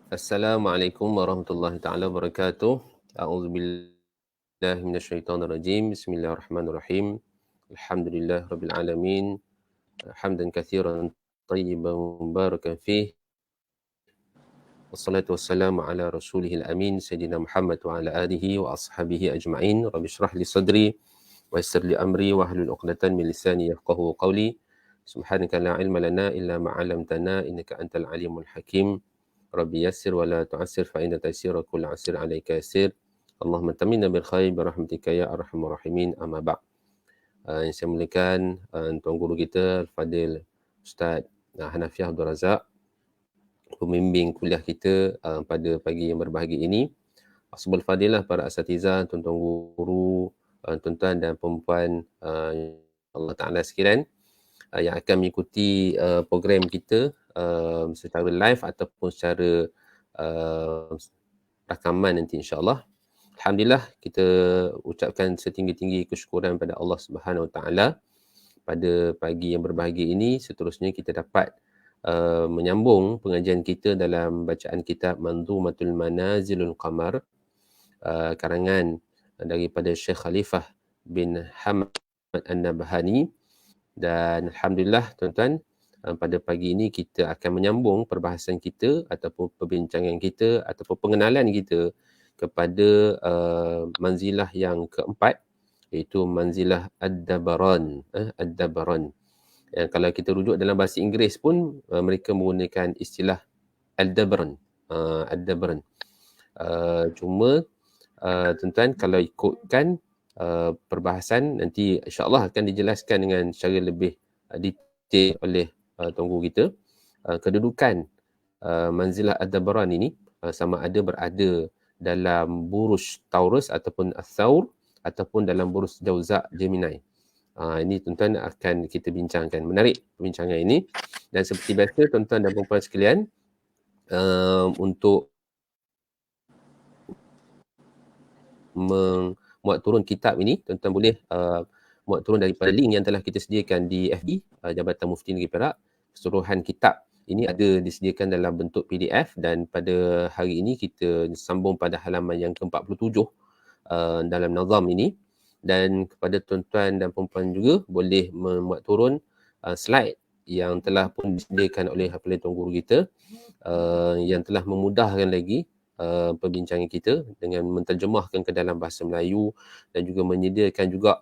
Assalamualaikum warahmatullahi taala wabarakatuh. A'udzubillahi minasyaitonirrajim. Bismillahirrahmanirrahim. Alhamdulillahirabbil alamin. Hamdan katsiran tayyiban mubarakan fih. Wassalatu wassalamu ala rasulihil amin sayyidina Muhammad wa ala alihi wa ashabihi ajma'in. Rabbi shrah li sadri wa yassir li amri wa hlul 'uqdatan min lisani yafqahu qawli. Subhanaka la ilma lana illa ma 'allamtana innaka antal alimul hakim. Rabbi yassir wa la tu'assir fa inna taysira kulli 'asir 'alaika yasir. Allahumma taminna bil khair bi rahmatika ya arhamar rahimin. Amma ba'd. Yang saya muliakan tuan guru kita Al-Fadil Ustaz Hanafiah Abdul Razak, pembimbing kuliah kita pada pagi yang berbahagia ini. Asbul Fadilah, para asatizah, tuan-tuan guru, tuan-tuan dan perempuan Allah Ta'ala sekalian yang akan mengikuti program kita secara live ataupun secara rakaman nanti insya-Allah. Alhamdulillah, kita ucapkan setinggi-tinggi kesyukuran pada Allah Subhanahu Wa Taala pada pagi yang berbahagia ini. Seterusnya kita dapat menyambung pengajian kita dalam bacaan kitab Manzumatul Manazilul Qamar, karangan daripada Syekh Khalifah bin Hamad An-Nabhani. Dan alhamdulillah tuan-tuan, pada pagi ini kita akan menyambung perbahasan kita ataupun perbincangan kita ataupun pengenalan kita kepada manzilah yang keempat, iaitu manzilah Ad-Dabaran. Ad-Dabaran. Kalau kita rujuk dalam bahasa Inggeris pun mereka menggunakan istilah Al-Dabran. Al-Dabran. Cuma tuan-tuan, kalau ikutkan perbahasan nanti insya-Allah akan dijelaskan dengan secara lebih detail oleh tuan guru kita. Kedudukan manzilah Ad-Dabran ini sama ada berada dalam burus Taurus ataupun Ats-Tsaur ataupun dalam burus Jauza Gemini. Ini tuan-tuan akan kita bincangkan. Menarik perbincangan ini. Dan seperti biasa tuan-tuan dan puan-puan sekalian, untuk muat turun kitab ini, tuan-tuan boleh muat turun daripada link yang telah kita sediakan di FB Jabatan Mufti Negeri Perak. Keseluruhan kitab ini ada disediakan dalam bentuk PDF dan pada hari ini kita sambung pada halaman yang ke-47 dalam nazam ini. Dan kepada tuan-tuan dan puan-puan juga boleh memuat turun slide yang telah pun disediakan oleh Tuan Guru kita, yang telah memudahkan lagi perbincangan kita dengan menterjemahkan ke dalam bahasa Melayu dan juga menyediakan juga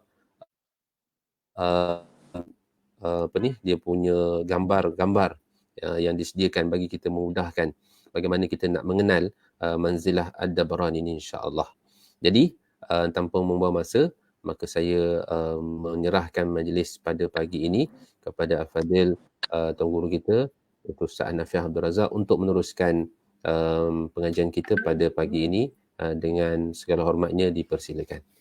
dia punya gambar-gambar yang disediakan bagi kita memudahkan bagaimana kita nak mengenal manzilah Ad-Dabran ini insya-Allah. Jadi tanpa membuang masa, maka saya menyerahkan majlis pada pagi ini kepada Al-Fadil Tuan Guru kita, iaitu Ustaz Hanafiah Abdul Razak, untuk meneruskan pengajian kita pada pagi ini. Dengan segala hormatnya dipersilakan.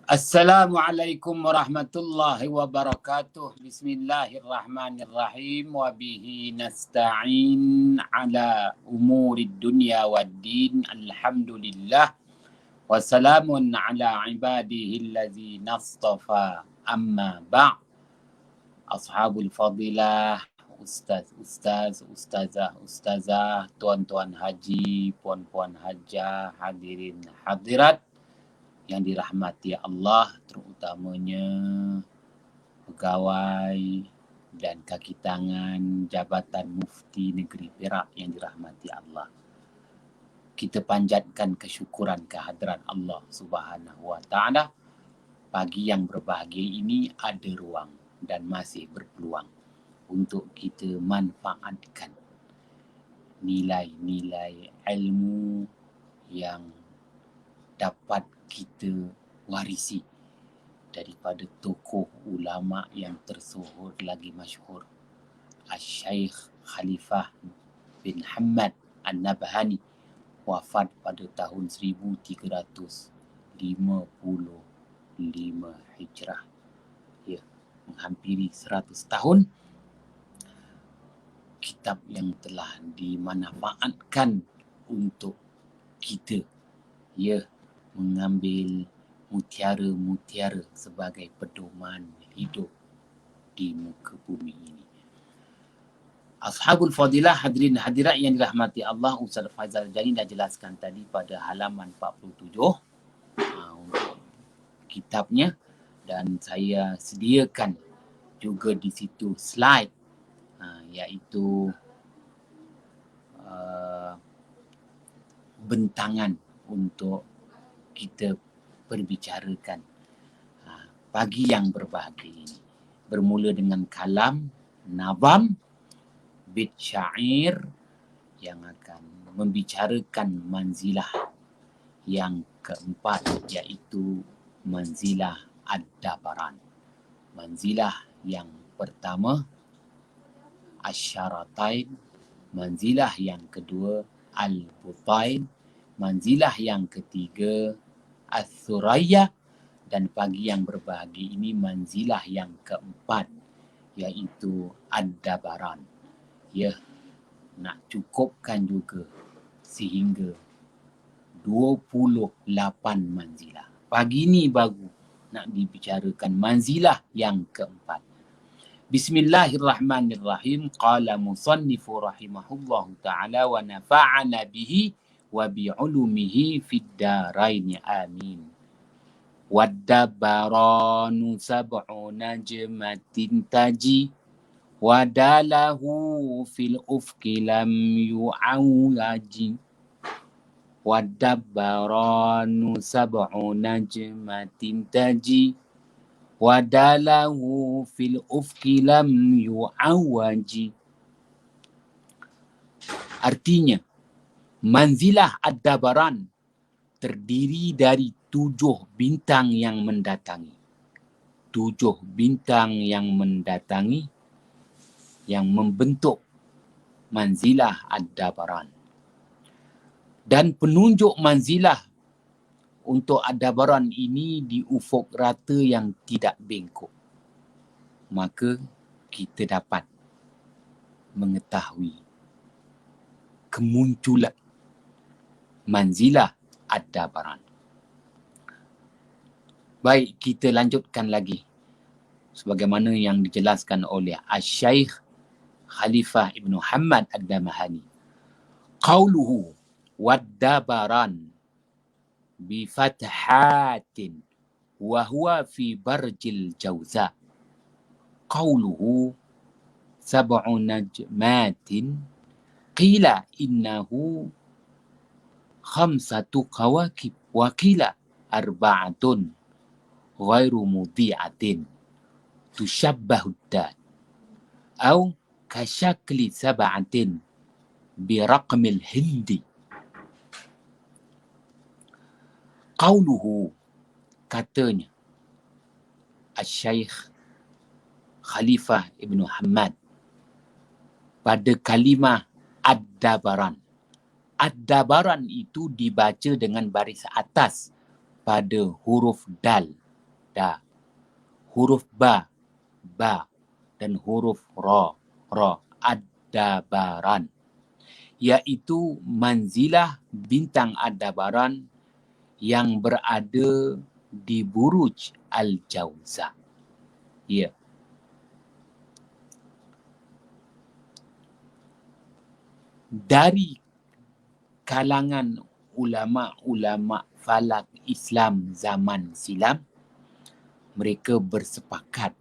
Assalamualaikum warahmatullahi wabarakatuh. Bismillahirrahmanirrahim. Wa bihi nasta'in ala umurid dunya waddin. Alhamdulillah. Wassalamun ala ibadihi allazi nastafa. Amma ba'. Ashabul fadilah, ustazah, tuan-tuan haji, puan-puan hajah, hadirin hadirat yang dirahmati Allah, terutamanya pegawai dan kaki tangan Jabatan Mufti Negeri Perak yang dirahmati Allah. Kita panjatkan kesyukuran kehadiran Allah Subhanahu Wa Taala. Pagi yang berbahagia ini ada ruang dan masih berpeluang untuk kita manfaatkan nilai-nilai ilmu yang dapat kita warisi daripada tokoh ulama yang tersohor lagi masyhur, Al-Syeikh Khalifah bin Hamad An-Nabhani, wafat pada tahun 1355 Hijrah. Ya, menghampiri 100 tahun. Kitab yang telah dimanfaatkan untuk kita, ya, mengambil mutiara-mutiara sebagai pedoman hidup di muka bumi ini. Ashabul Fadilah, hadirin hadirat yang dirahmati Allah, Ustaz Faizal Jani dah jelaskan tadi pada halaman 47 untuk kitabnya, dan saya sediakan juga di situ slide iaitu bentangan untuk kita perbicarakan pagi yang berbahagia ini. Bermula dengan kalam, nazam, bait syair yang akan membicarakan manzilah yang keempat, iaitu manzilah ad-dabaran. Manzilah yang pertama asyaratain, manzilah yang kedua al-butain, manzilah yang ketiga al-thuraya, dan pagi yang berbahagia ini manzilah yang keempat, iaitu ad-dabaran. Ya, nak cukupkan juga sehingga 28 manzilah. Pagi ni baru nak dibicarakan manzilah yang keempat. Bismillahirrahmanirrahim. Qala musannifu rahimahullahu ta'ala wa nafa'ana bihi wa bi'ulumihi fid daraini amin. Waddabaranu sab'u najmatin taji wadalahu fil ufki lam yu'awaji. Waddabaranu sab'u najmatin taji wadalahu fil ufki lam yu'awaji. Artinya, manzilah ad-dabaran terdiri dari 7 bintang yang mendatangi. 7 bintang yang mendatangi yang membentuk manzilah ad-dabaran. Dan penunjuk manzilah untuk ad-dabaran ini di ufuk rata yang tidak bengkok. Maka kita dapat mengetahui kemunculan manzilah ad-dabaran. Baik, kita lanjutkan lagi sebagaimana yang dijelaskan oleh Asy-Syaikh Khalifah Ibn Muhammad Ad-Damahani. Qauluhu wad-dabaran bi fathatin wa huwa fi barjil jauza. Qauluhu sab'u najmatin qila innahu khamsatu kawakib wa qila arba'atun ghairu mudhi'atin tushabbahu ad-dad au kasyakli sab'atin biraqmil hindi. Qauluhu, katanya Asy-Syaikh Khalifah Ibn Muhammad pada kalimah ad-dabaran. Ad-dabaran itu dibaca dengan baris atas pada huruf dal, da, huruf ba, ba, dan huruf ra, ra, ad-dabaran, iaitu manzilah bintang ad-dabaran yang berada di Buruj Al-Jauza. Ya. Dari kalangan ulama-ulama falak Islam zaman silam, mereka bersepakat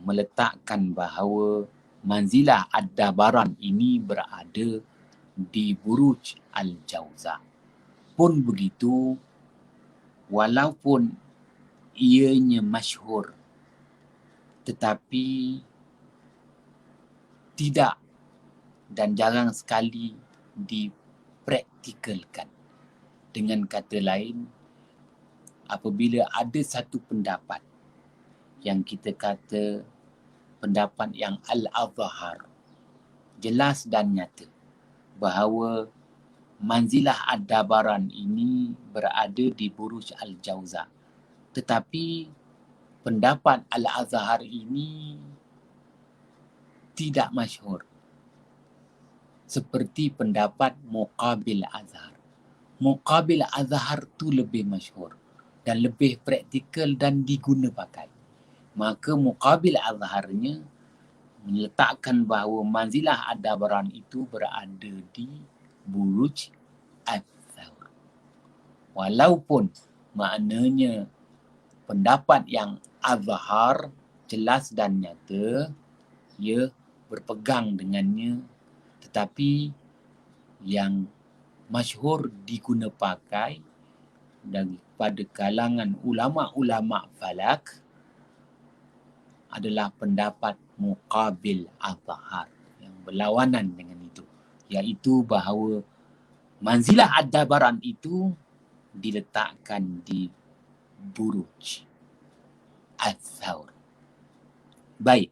meletakkan bahawa manzilah ad-dabaran ini berada di Buruj Al-Jauza. Pun begitu, walaupun ianya masyhur, tetapi tidak dan jarang sekali dipraktikalkan. Dengan kata lain, apabila ada satu pendapat yang kita kata pendapat yang al-azhar, jelas dan nyata bahawa manzilah ad-dabaran ini berada di Buruj Al-Jauza. Tetapi pendapat al-azhar ini tidak masyhur seperti pendapat Muqabil Azhar. Muqabil Azhar tu lebih masyhur dan lebih praktikal dan diguna pakai. Maka Muqabil Azharnya meletakkan bahawa manzilah Ad-Dabaran itu berada di Buruj Al-Thawr. Walaupun maknanya pendapat yang azhar, jelas dan nyata, ia berpegang dengannya, tetapi yang masyhur diguna pakai daripada kalangan ulama-ulama falak adalah pendapat muqabil azhar yang berlawanan dengan itu, iaitu bahawa manzilah Ad-Dabaran itu diletakkan di Buruj Al-Thawr. Baik.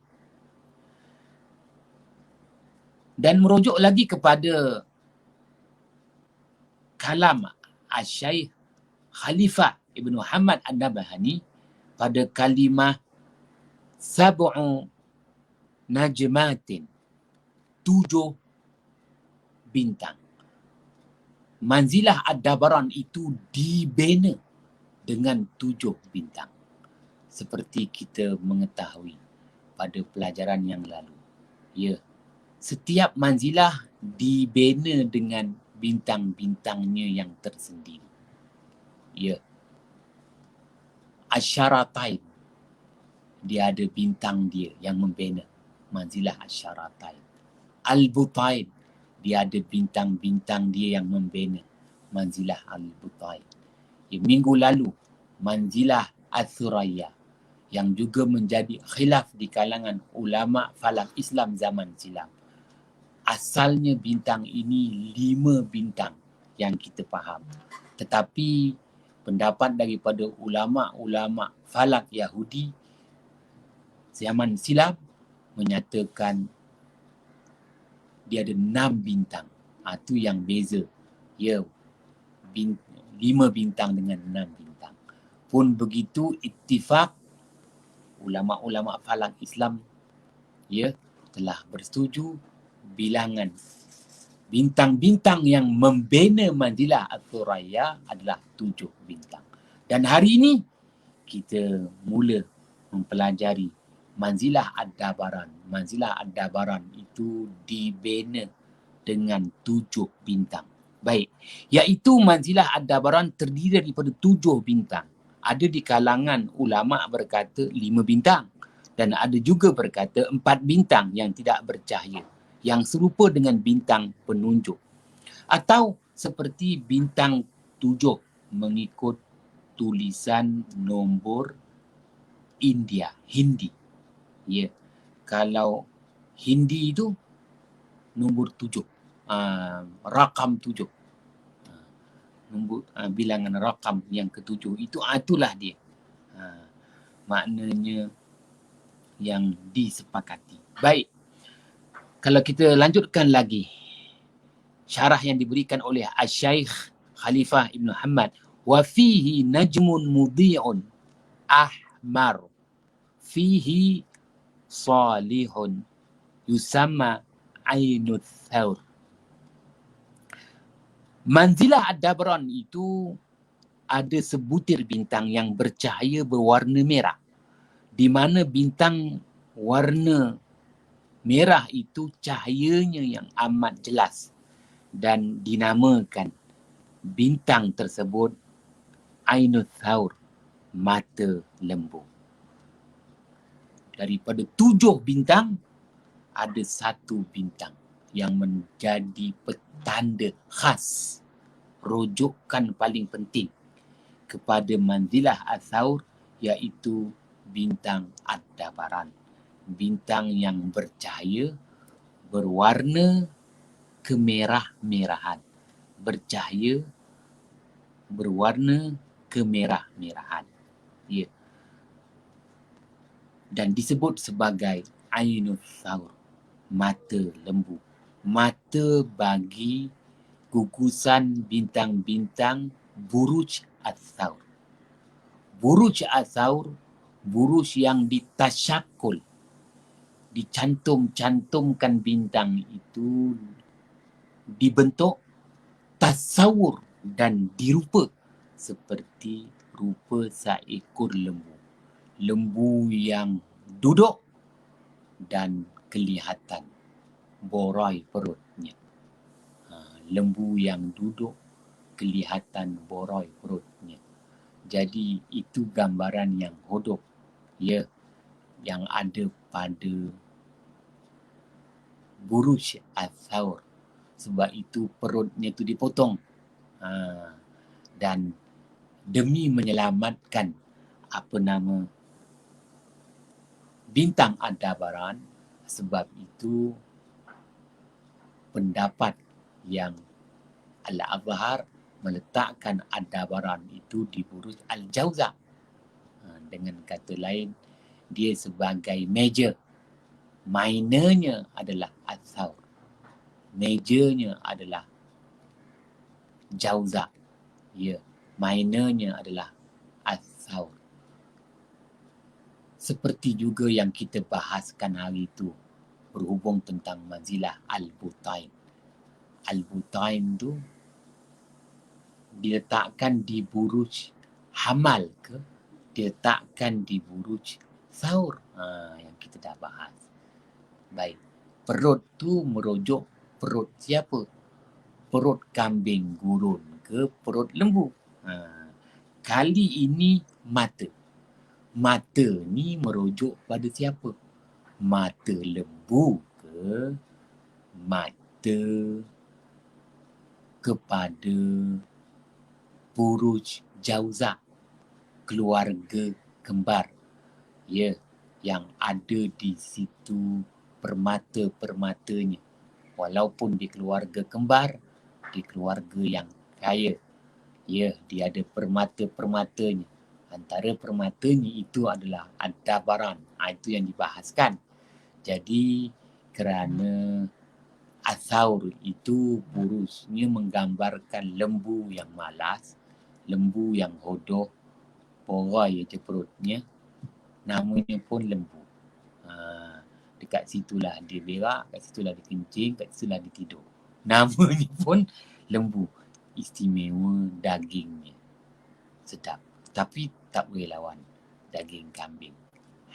Dan merujuk lagi kepada kalam Asy-Syaikh Khalifah Ibn Muhammad An-Nabhani pada kalimah sab'u najmatin, 7 bintang. Manzilah Ad-Dabaran itu dibina dengan 7 bintang. Seperti kita mengetahui pada pelajaran yang lalu. Ya, setiap manzilah dibina dengan bintang-bintangnya yang tersendiri. Ya. Asyaratain, dia ada bintang dia yang membina manzilah Asyaratain. Al-Butain, dia ada bintang-bintang dia yang membina manzilah Al-Butain. Ya, minggu lalu manzilah Al-Thuraya yang juga menjadi khilaf di kalangan ulama falak Islam zaman silam. Asalnya bintang ini 5 bintang yang kita faham. Tetapi pendapat daripada ulama-ulama falak Yahudi zaman silam menyatakan dia ada 6 bintang. Itu yang beza. Ya, 5 bintang dengan 6 bintang. Pun begitu ittifaq ulama-ulama falak Islam ya telah bersetuju bilangan bintang-bintang yang membina manzilah Al-Thuraya adalah 7 bintang. Dan hari ini kita mula mempelajari manzilah Ad-Dabaran. Manzilah Ad-Dabaran itu dibina dengan 7 bintang. Baik, iaitu manzilah Ad-Dabaran terdiri daripada 7 bintang. Ada di kalangan ulama berkata 5 bintang dan ada juga berkata 4 bintang yang tidak bercahaya, yang serupa dengan bintang penunjuk. Atau seperti bintang 7 mengikut tulisan nombor India, Hindi. Ya, kalau Hindi itu nombor 7, rakam 7. Nombor bilangan rakam yang ke-7 itu itulah dia. Maknanya yang disepakati. Baik. Kalau kita lanjutkan lagi syarah yang diberikan oleh Asy-Syaikh Khalifah Ibn Muhammad, wa fihi najmun mudhi'un ahmar fihi salihun yusamma Ainut Thawr. Manzilah Ad-Dabaran itu ada sebutir bintang yang bercahaya berwarna merah, di mana bintang warna merah itu cahayanya yang amat jelas dan dinamakan bintang tersebut Ainut Thawr, mata lembu. Daripada 7 bintang ada 1 bintang yang menjadi petanda khas, rujukan paling penting kepada manzilah Al-Thawr, iaitu bintang Ad-Dabaran. Bintang yang bercahaya berwarna kemerah-merahan. Bercahaya berwarna kemerah-merahan. Ya. Dan disebut sebagai Ainut Thawr, mata lembu. Mata bagi gugusan bintang-bintang Buruj Al-Thawr. Buruj Al-Thawr, buruj yang ditasyakul, dicantum-cantumkan bintang itu dibentuk tasawur dan dirupa seperti rupa seekor lembu. Lembu yang duduk dan kelihatan boroi perutnya. Lembu yang duduk kelihatan boroi perutnya. Jadi itu gambaran yang hodoh, ya, yang ada pada buruj al-thawr. Sebab itu perutnya itu dipotong. Dan demi menyelamatkan bintang Aldebaran, sebab itu pendapat yang Al-Azhar meletakkan Aldebaran itu di buruj Al-Jawza. Dengan kata lain, dia sebagai major. Minornya adalah Al-Thawr. Majornya adalah Jawza. Ya, minornya adalah Al-Thawr. Seperti juga yang kita bahaskan hari itu berhubung tentang manzilah Al-Butain. Al-Butain tu diletakkan di buruj Hamal ke diletakkan di buruj Thawr, yang kita dah bahas. Baik, perut tu merujuk perut siapa? Perut kambing gurun ke perut lembu? Kali ini mata. Mata ni merujuk pada siapa? Mata lembu ke mata kepada buruj Jawza, keluarga kembar, ya, yang ada di situ permata-permatanya. Walaupun di keluarga kembar, di keluarga yang kaya, ya, dia ada permata-permatanya. Antara permatanya itu adalah Aldebaran. Itu yang dibahaskan. Jadi kerana Al-Thawr itu burujnya menggambarkan lembu yang malas, lembu yang hodoh, poroi je perutnya, namanya pun lembu. Dekat situlah dia berak, kat situlah dia kencing, kat situlah dia tidur. Namanya pun lembu. Istimewa dagingnya. Sedap. Tapi tak boleh lawan daging kambing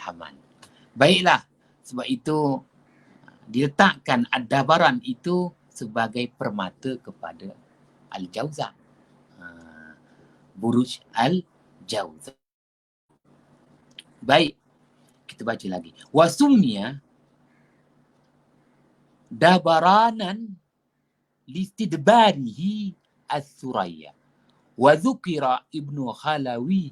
Hamal. Baiklah, sebab itu diletakkan Aldebaran itu sebagai permata kepada Al-Jawza. Buruj Al-Jawza. Baik, kita baca lagi. Wasumnya dabaranan listidbarihi as-suraya. Wa dhukira Ibnu Khalawi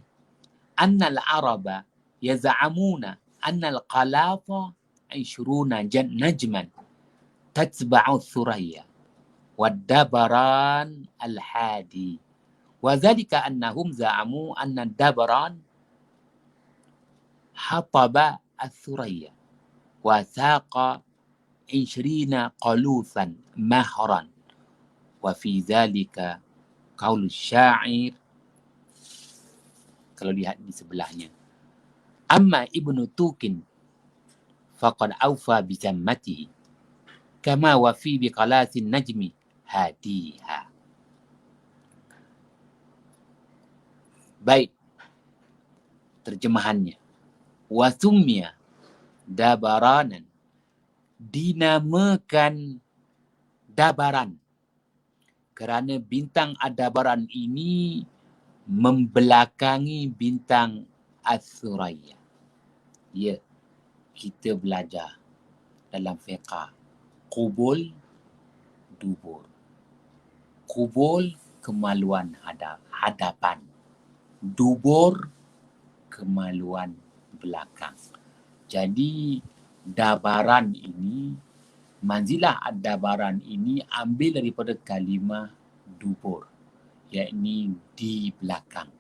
anna al-Araba yaz'amuna anna al-qalafa 20 najman tatba'u as-suraya wad-dabaran al-hadi. Wa dhalika annahum za'amu anna ad-dabaran hataba as-suraya wa saqa 20 qalufan mahran wa fi dhalika qaul syair. Kalau lihat di sebelahnya, amma Ibnu Tukin faqad awfa bi zammatihi kama wafi bi qalasin najmi hadiha. Baik, terjemahannya. Wasumya dabaranan, dinamakan Dabaran kerana bintang Aldebaran ini membelakangi bintang As-Suraya. Ya, kita belajar dalam fiqh qubul, dubur. Qubul, kemaluan hadapan. Dubur, kemaluan belakang. Jadi Dabaran ini, manzilah Aldebaran ini ambil daripada kalimah dubur, yakni di belakang.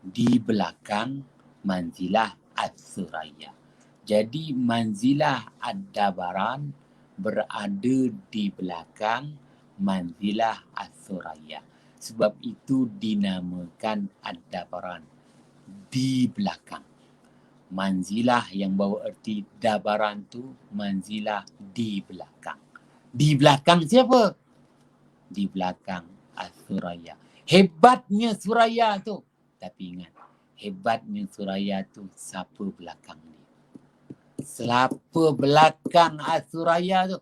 Di belakang manzilah As-Suraya. Jadi manzilah Aldebaran berada di belakang manzilah As-Suraya. Sebab itu dinamakan Aldebaran, di belakang. Manzilah yang bawa erti Dabaran tu manzilah di belakang. Di belakang siapa? Di belakang As-Suraya. Hebatnya Suraya tu. Tapi ingat, hebatnya Suraya tu siapa belakang dia? selapa belakang As-Suraya tu.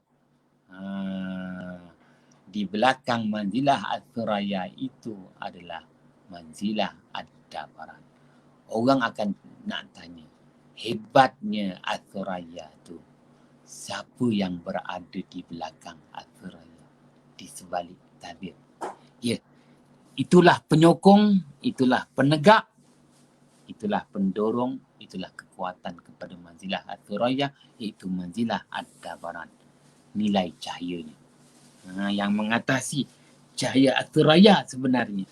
Di belakang manzilah As-Suraya itu adalah manzilah Ad-Dabaran. Orang akan nak tanya, hebatnya As-Suraya tu, siapa yang berada di belakang As-Suraya, di sebalik tabir? Ya, itulah penyokong, itulah penegak, itulah pendorong, itulah kekuatan kepada manzilah As-Suraya, iaitu manzilah Ad-Dabaran. Nilai cahayanya. Yang mengatasi cahaya As-Suraya sebenarnya.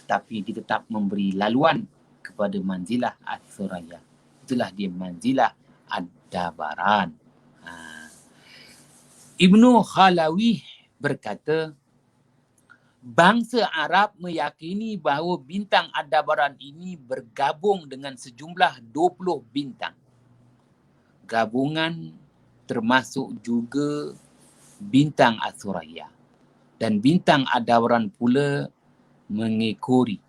Tapi dia tetap memberi laluan kepada manzilah As-Suraya. Itulah dia manzilah Ad-Dabaran. Ibnu Khalawi berkata, bangsa Arab meyakini bahawa bintang Ad-Dabaran ini bergabung dengan sejumlah 20 bintang. Gabungan termasuk juga bintang As-Suraya. Dan bintang Ad-Dabaran pula mengekori.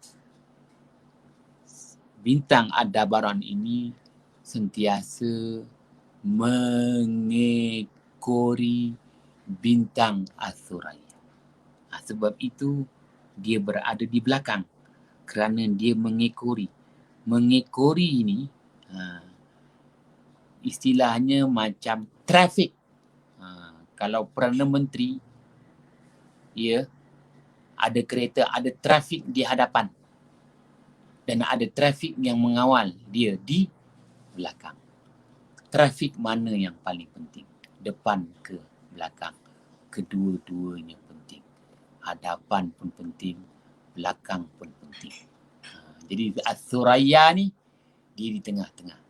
Bintang Ad-Dabaran ini sentiasa mengekori bintang As-Suraya. Sebab itu dia berada di belakang kerana dia mengekori. Mengekori ini istilahnya macam trafik. Kalau Perdana Menteri, ya, ada kereta, ada trafik di hadapan. Dan ada trafik yang mengawal dia di belakang. Trafik mana yang paling penting? Depan ke belakang? Kedua-duanya penting. Hadapan pun penting, belakang pun penting. Jadi As-Suraya ni, dia di tengah-tengah.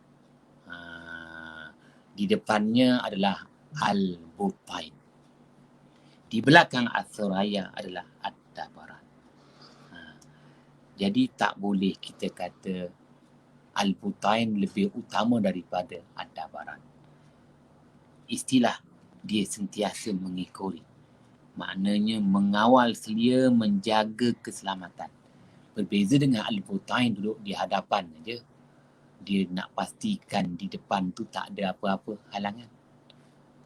Di depannya adalah Al-Butain. Di belakang As-Suraya adalah Ad-Dabaran. Jadi tak boleh kita kata Al-Butain lebih utama daripada Ad-Dabaran. Istilah dia sentiasa mengekori. Maknanya mengawal selia, menjaga keselamatan. Berbeza dengan Al-Butain duduk di hadapan saja. Dia nak pastikan di depan tu tak ada apa-apa halangan.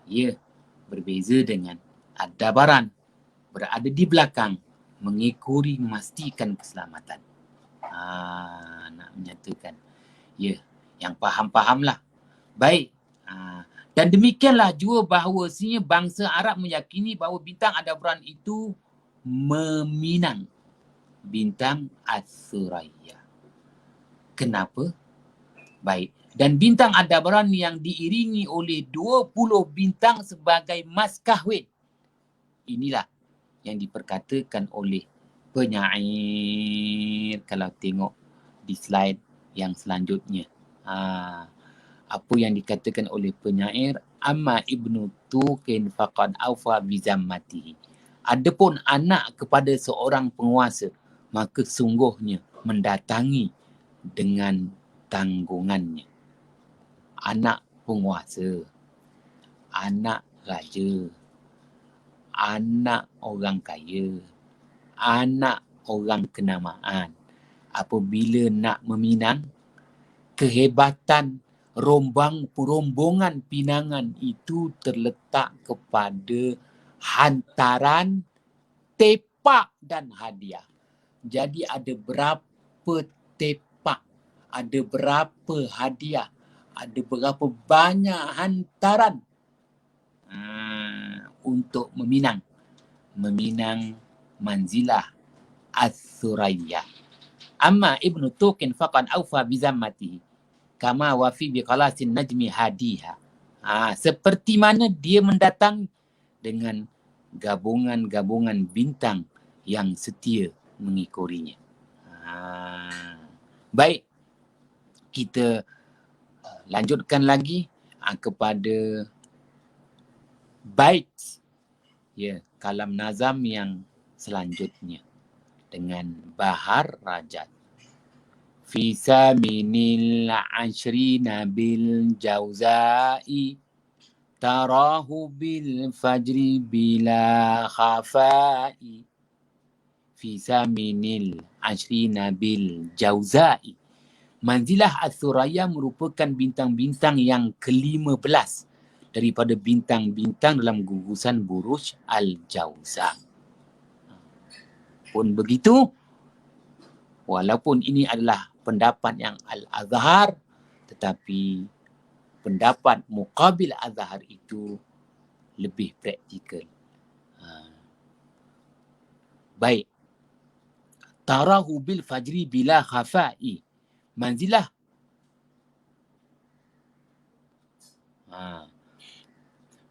Ya, berbeza dengan Ad-Dabaran. Berada di belakang, mengekori, memastikan keselamatan. Nak menyatakan. Ya, yang faham-fahamlah. Baik. Dan demikianlah juga bahawasanya bangsa Arab meyakini bahawa bintang Ad-Dabaran itu meminang bintang As-Suraya. Kenapa? Baik. Dan bintang Ad-Dabaran yang diiringi oleh 20 bintang sebagai mas kahwin. Inilah yang diperkatakan oleh penyair. Kalau tengok di slide yang selanjutnya. Apa yang dikatakan oleh penyair, amma ibnu tuqin faqad awfa bizammatihi. Adapun anak kepada seorang penguasa, maka sungguhnya mendatangi dengan tanggungannya. Anak penguasa, anak raja, anak orang kaya, anak orang kenamaan, apabila nak meminang, kehebatan rombongan pinangan itu terletak kepada hantaran, tepak dan hadiah. Jadi ada berapa tepak, ada berapa hadiah, ada berapa banyak hantaran untuk meminang manzilah As-Suraya. Amma ibnu tuqin faqad awfa bizammatihi kama wafi biqalasin najmi hadiha. Seperti mana dia mendatang dengan gabungan-gabungan bintang yang setia mengikorinya. Baik, kita lanjutkan lagi kepada bait, ya, kalam nazam yang selanjutnya dengan Bahar Rajat. Fi saminil ashrina bil jauza'i tarahu bil fajri bila khafa'i. Fi saminil ashrina bil jauza'i. Manzilah As-Suraya merupakan bintang-bintang yang ke-15 daripada bintang-bintang dalam gugusan Buruj Al-Jawza. Pun begitu, walaupun ini adalah pendapat yang Al-Azhar, tetapi pendapat muqabil Azhar itu lebih praktikal. Baik. Tarahu bil fajri bila khafa'i. Manzilah.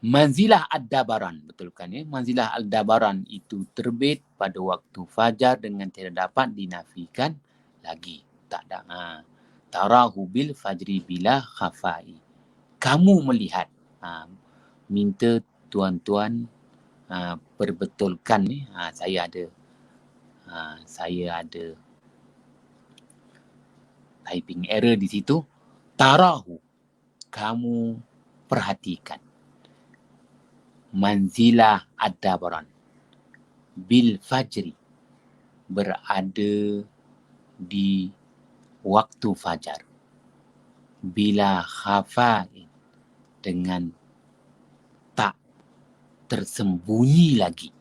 Manzilah Ad-Dabaran. Betul kan ya? Manzilah Ad-Dabaran itu terbit pada waktu fajar dengan tidak dapat dinafikan lagi. Tak ada. Tarahu bil fajri bila khafa'i. Kamu melihat. Minta tuan-tuan perbetulkan ni. Saya ada typing error di situ. Tarahu, kamu perhatikan. Manzilah Ad-Dabaran bil fajri, berada di waktu fajar. Bila khafa'in, dengan tak tersembunyi lagi.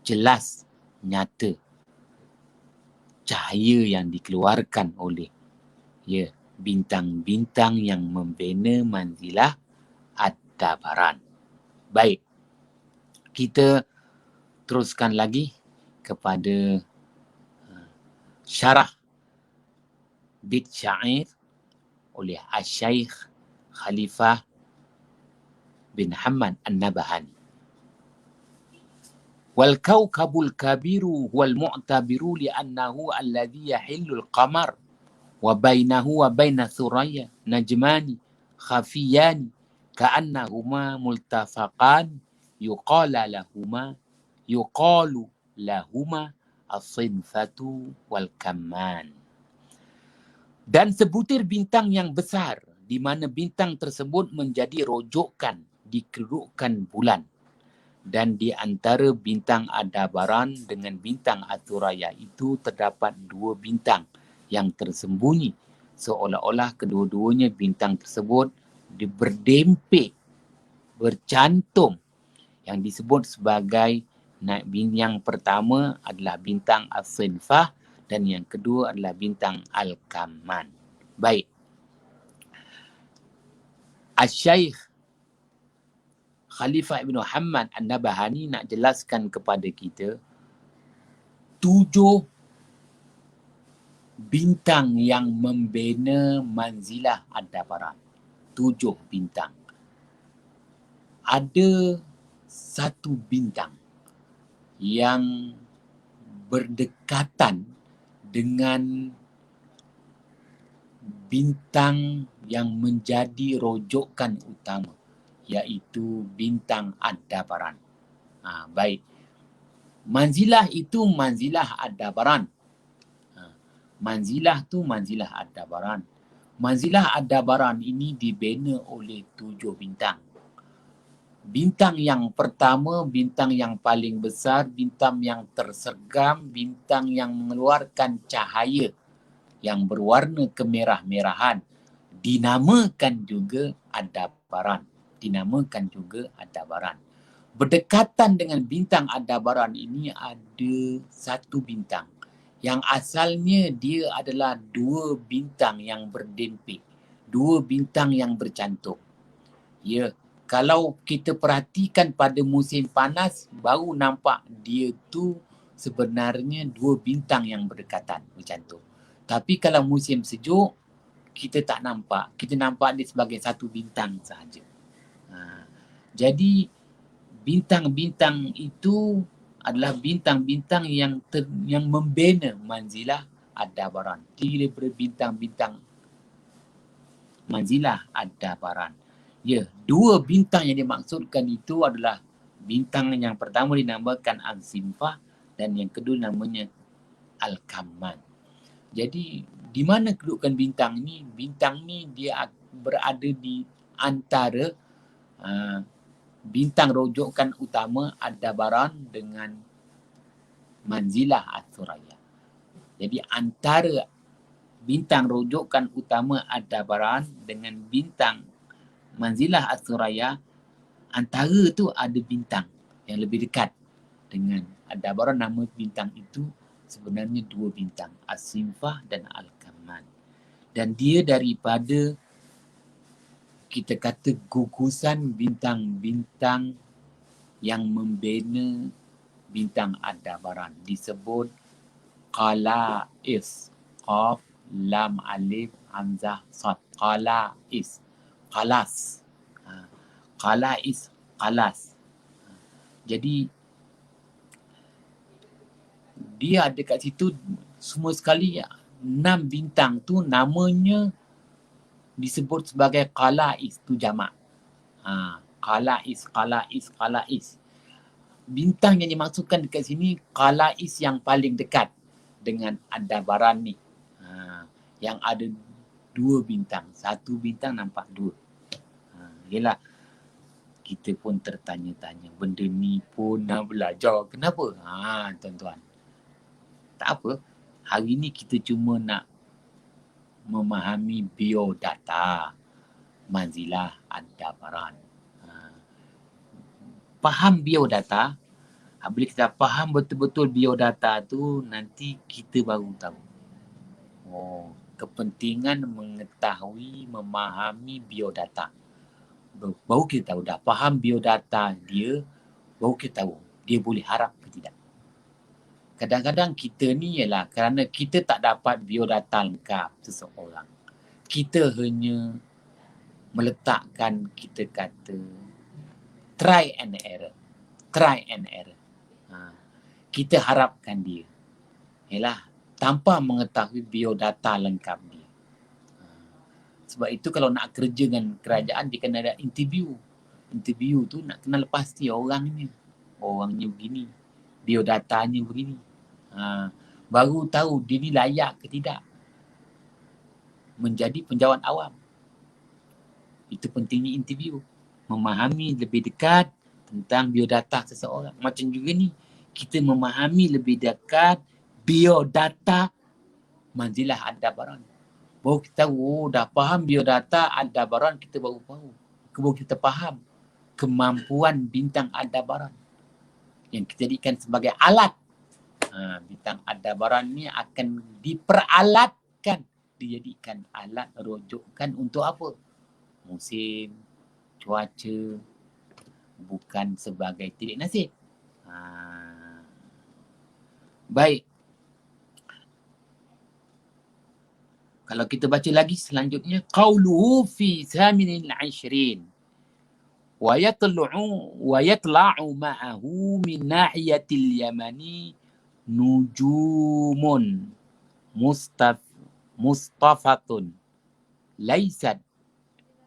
Jelas, nyata cahaya yang dikeluarkan oleh bintang-bintang yang membina manzilah Ad-Dabaran. Baik, kita teruskan lagi kepada syarah Bait Syair oleh Asy-Syaikh Khalifah bin Hamad An-Nabahani. Wal kawkabul kabiru wal mu'tabiru li'annahu alladhi yahillul qamar wa bainahu wa baina thuraya najmani khafiyani ka'annahuma multafaqan yuqalu lahuma as-sinfatu wal kamman. Dan sebutir bintang yang besar di mana bintang tersebut menjadi rojokan di kedudukan bulan. Dan di antara bintang Ad-Dabaran dengan bintang As-Suraya itu terdapat dua bintang yang tersembunyi, seolah-olah kedua-duanya bintang tersebut berdempit, bercantum, yang disebut sebagai yang pertama adalah bintang As-Sinfah dan yang kedua adalah bintang Al-Kamman. Baik. Asy-Syaikh Khalifah Ibn Hamad An-Nabahani nak jelaskan kepada kita 7 bintang yang membina manzilah Ad-Dabaran. 7 bintang. Ada satu bintang yang berdekatan dengan bintang yang menjadi rojokan utama, iaitu bintang Ad-Dabaran. Baik. Manzilah itu manzilah Ad-Dabaran. Manzilah tu manzilah Ad-Dabaran. Manzilah Ad-Dabaran ini dibina oleh 7 bintang. Bintang yang pertama, bintang yang paling besar, bintang yang tersergam, bintang yang mengeluarkan cahaya yang berwarna kemerah-merahan, dinamakan juga Ad-Dabaran. Berdekatan dengan bintang Ad-Dabaran ini ada satu bintang yang asalnya dia adalah 2 bintang yang berdempit, 2 bintang yang bercantum. Kalau kita perhatikan pada musim panas, baru nampak dia tu sebenarnya 2 bintang yang berdekatan, bercantum. Tapi kalau musim sejuk, kita tak nampak. Kita nampak dia sebagai satu bintang sahaja. Jadi, bintang-bintang itu adalah bintang-bintang yang membina manzilah Ad-Dabaran. 3 bintang-bintang manzilah Ad-Dabaran. 2 bintang yang dimaksudkan itu adalah bintang yang pertama dinamakan Al-Sinfah dan yang kedua namanya Al-Kamman. Jadi, di mana kedudukan bintang ni? Bintang ni dia berada di antara bintang rojokan utama Ad-Dabaran dengan manzilah As-Suraya. Jadi antara bintang rujukan utama Aldebaran dengan bintang Manzilah As-Suraya, antara tu ada bintang yang lebih dekat dengan Aldebaran. Nama bintang itu sebenarnya 2 bintang, As-Sinfah dan Al-Kamal. Dan dia daripada, kita kata, gugusan bintang-bintang yang membina bintang Aldebaran. Disebut Qala'is. Qaf, Lam, Alif, Hamzah, Sad. Qala'is. Qalas. Qala'is. Qalas. Jadi, dia ada kat situ semua sekali 6 bintang tu namanya disebut sebagai Qala'is, tu jamak. Qala'is, Qala'is, Qala'is. Bintang yang dimaksudkan dekat sini Qala'is yang paling dekat dengan Aldebaran ni. Yang ada 2 bintang. 1 bintang nampak 2. Yelah, kita pun tertanya-tanya, benda ni pun nak belajar. Kenapa? Tuan-tuan, tak apa. Hari ni kita cuma nak memahami biodata Manzilah Aldebaran. Faham biodata, bila kita faham betul-betul biodata tu, nanti kita baru tahu. Kepentingan mengetahui, memahami biodata. Baru kita tahu, dah faham biodata dia, baru kita tahu dia boleh harap ke tidak. Kadang-kadang kita ni ialah kerana kita tak dapat biodata lengkap seseorang, kita hanya meletakkan, kita kata, try and error. Kita harapkan dia, ialah tanpa mengetahui biodata lengkap dia. Sebab itu kalau nak kerja dengan kerajaan, dia kena ada interview. Interview tu nak kenal pasti orangnya begini, biodatanya begini. Baru tahu dia ni layak ke tidak menjadi penjawat awam. Itu pentingnya interview. Memahami lebih dekat tentang biodata seseorang. Macam juga ni, kita memahami lebih dekat biodata Manzilah Aldebaran. Baru kita tahu, dah faham biodata Aldebaran, kita baru kita faham kemampuan bintang Aldebaran yang kita jadikan sebagai alat. Bintang Aldebaran ni akan diperalatkan, dijadikan alat rujukan untuk apa? Musim, cuaca, bukan sebagai tilik nasib. Baik. Kalau kita baca lagi selanjutnya, qauluhu fi thaminil 'ishrin wa yatla'u ma'ahu min nahiyatil yamani nujumun mustafatun laysat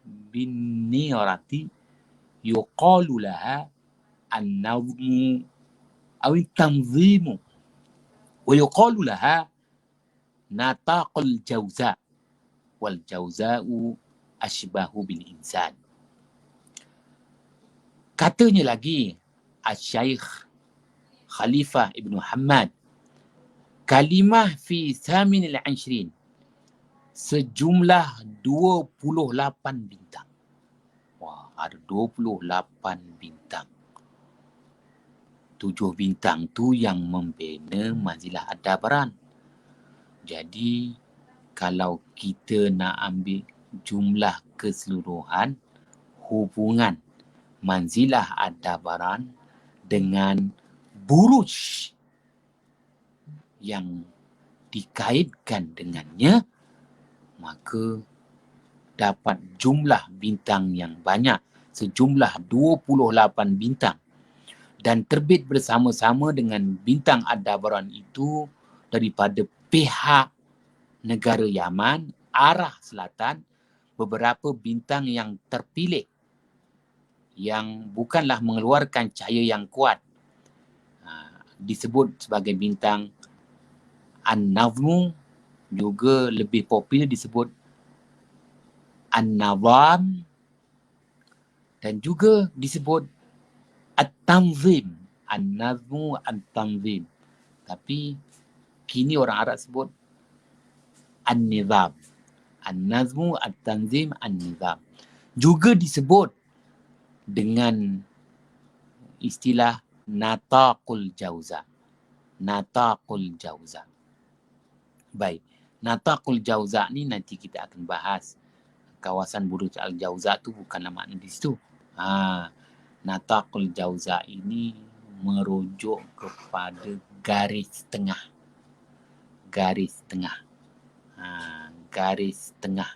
bin nirati yuqalu laha an-nazmu aw at-tanzimu wa yuqalu laha nataqul jauza wal jauza'u ashbahu bil insan. Katanya lagi Asy-Syaikh Khalifah Ibn Muhammad, kalimah fi thaminil 'ishrin, sejumlah 28 bintang. Ada 28 bintang. 7 bintang tu yang membina Manzilah Aldebaran. Jadi, kalau kita nak ambil jumlah keseluruhan hubungan Manzilah Aldebaran dengan buruj yang dikaitkan dengannya, maka dapat jumlah bintang yang banyak, sejumlah 28 bintang. Dan terbit bersama-sama dengan bintang Aldebaran itu daripada pihak negara Yaman, arah selatan, beberapa bintang yang terpilih yang bukanlah mengeluarkan cahaya yang kuat, disebut sebagai bintang An-Nazmu, juga lebih popular disebut An-Nazam, dan juga disebut At-Tanzim. An-Nazmu, At-Tanzim. Tapi kini orang Arab sebut an-nizam. An-nazmu, at-tanzim, an-nizam. Juga disebut dengan istilah nataqul jauza. Nataqul jauza. Baik. Nataqul jauza ni nanti kita akan bahas. Kawasan Buruj al-Jauza tu bukanlah makna di situ. Nataqul jauza ini merujuk kepada garis tengah. Garis tengah. Garis tengah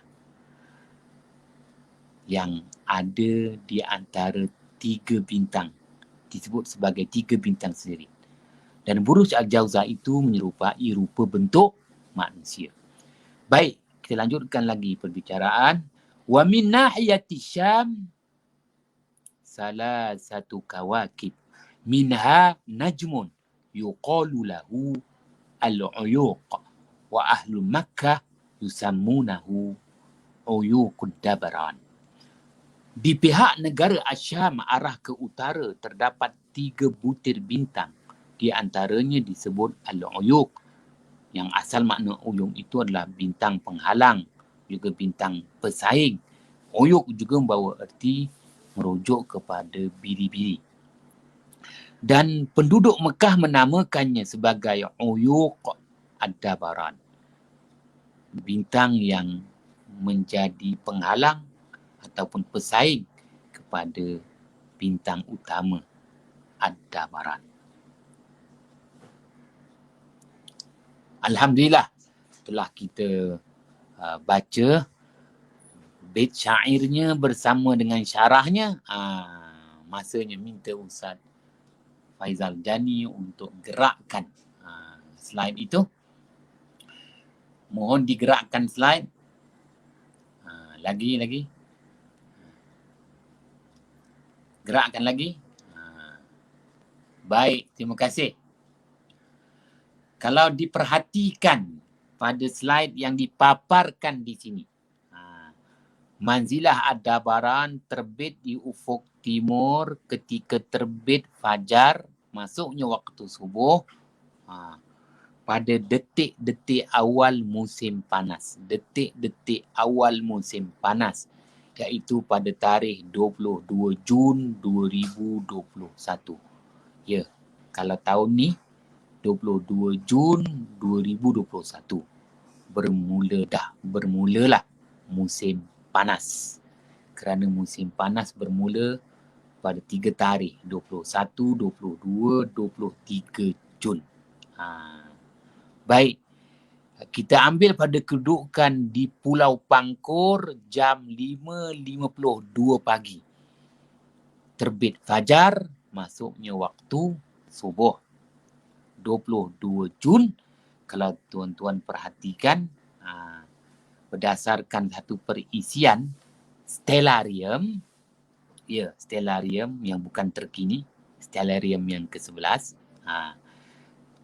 yang ada di antara 3 bintang. Disebut sebagai 3 bintang sendiri. Dan Buruj al-Jauza itu menyerupai rupa bentuk manusia. Baik, kita lanjutkan lagi perbicaraan. Wa min nahiyati Syam salasatu kawakib minha najmun yuqalu lahu al-uyuq wa ahlu Makkah yusammunahu uyuqud dabran. Di pihak negara Asyam arah ke utara terdapat 3 butir bintang. Di antaranya disebut al-uyuq. Yang asal makna uyuq itu adalah bintang penghalang, juga bintang pesaing. Uyuq juga membawa erti merujuk kepada biri-biri. Dan penduduk Mekah menamakannya sebagai uyuq ad-dabaran. Bintang yang menjadi penghalang ataupun pesaing kepada bintang utama ad-dabaran. Alhamdulillah, telah kita baca bait syairnya bersama dengan syarahnya. Masanya minta Ustaz Faizal Jani untuk gerakkan slide itu. Mohon digerakkan slide. Lagi. Gerakkan lagi. Baik, terima kasih. Kalau diperhatikan pada slide yang dipaparkan di sini. Manzilah ad-dabaran terbit di ufuk timur ketika terbit fajar, masuknya waktu subuh. Pada detik-detik awal musim panas. Detik-detik awal musim panas. Iaitu pada tarikh 22 Jun 2021. Ya, kalau tahun ni 22 Jun 2021. Bermulalah musim panas. Kerana musim panas bermula pada 3 tarikh. 21, 22, 23 Jun. Baik. Kita ambil pada kedudukan di Pulau Pangkor jam 5.52 pagi. Terbit fajar, masuknya waktu subuh. 22 Jun, kalau tuan-tuan perhatikan, berdasarkan satu perisian stellarium, ya, stellarium yang bukan terkini, stellarium yang ke-11.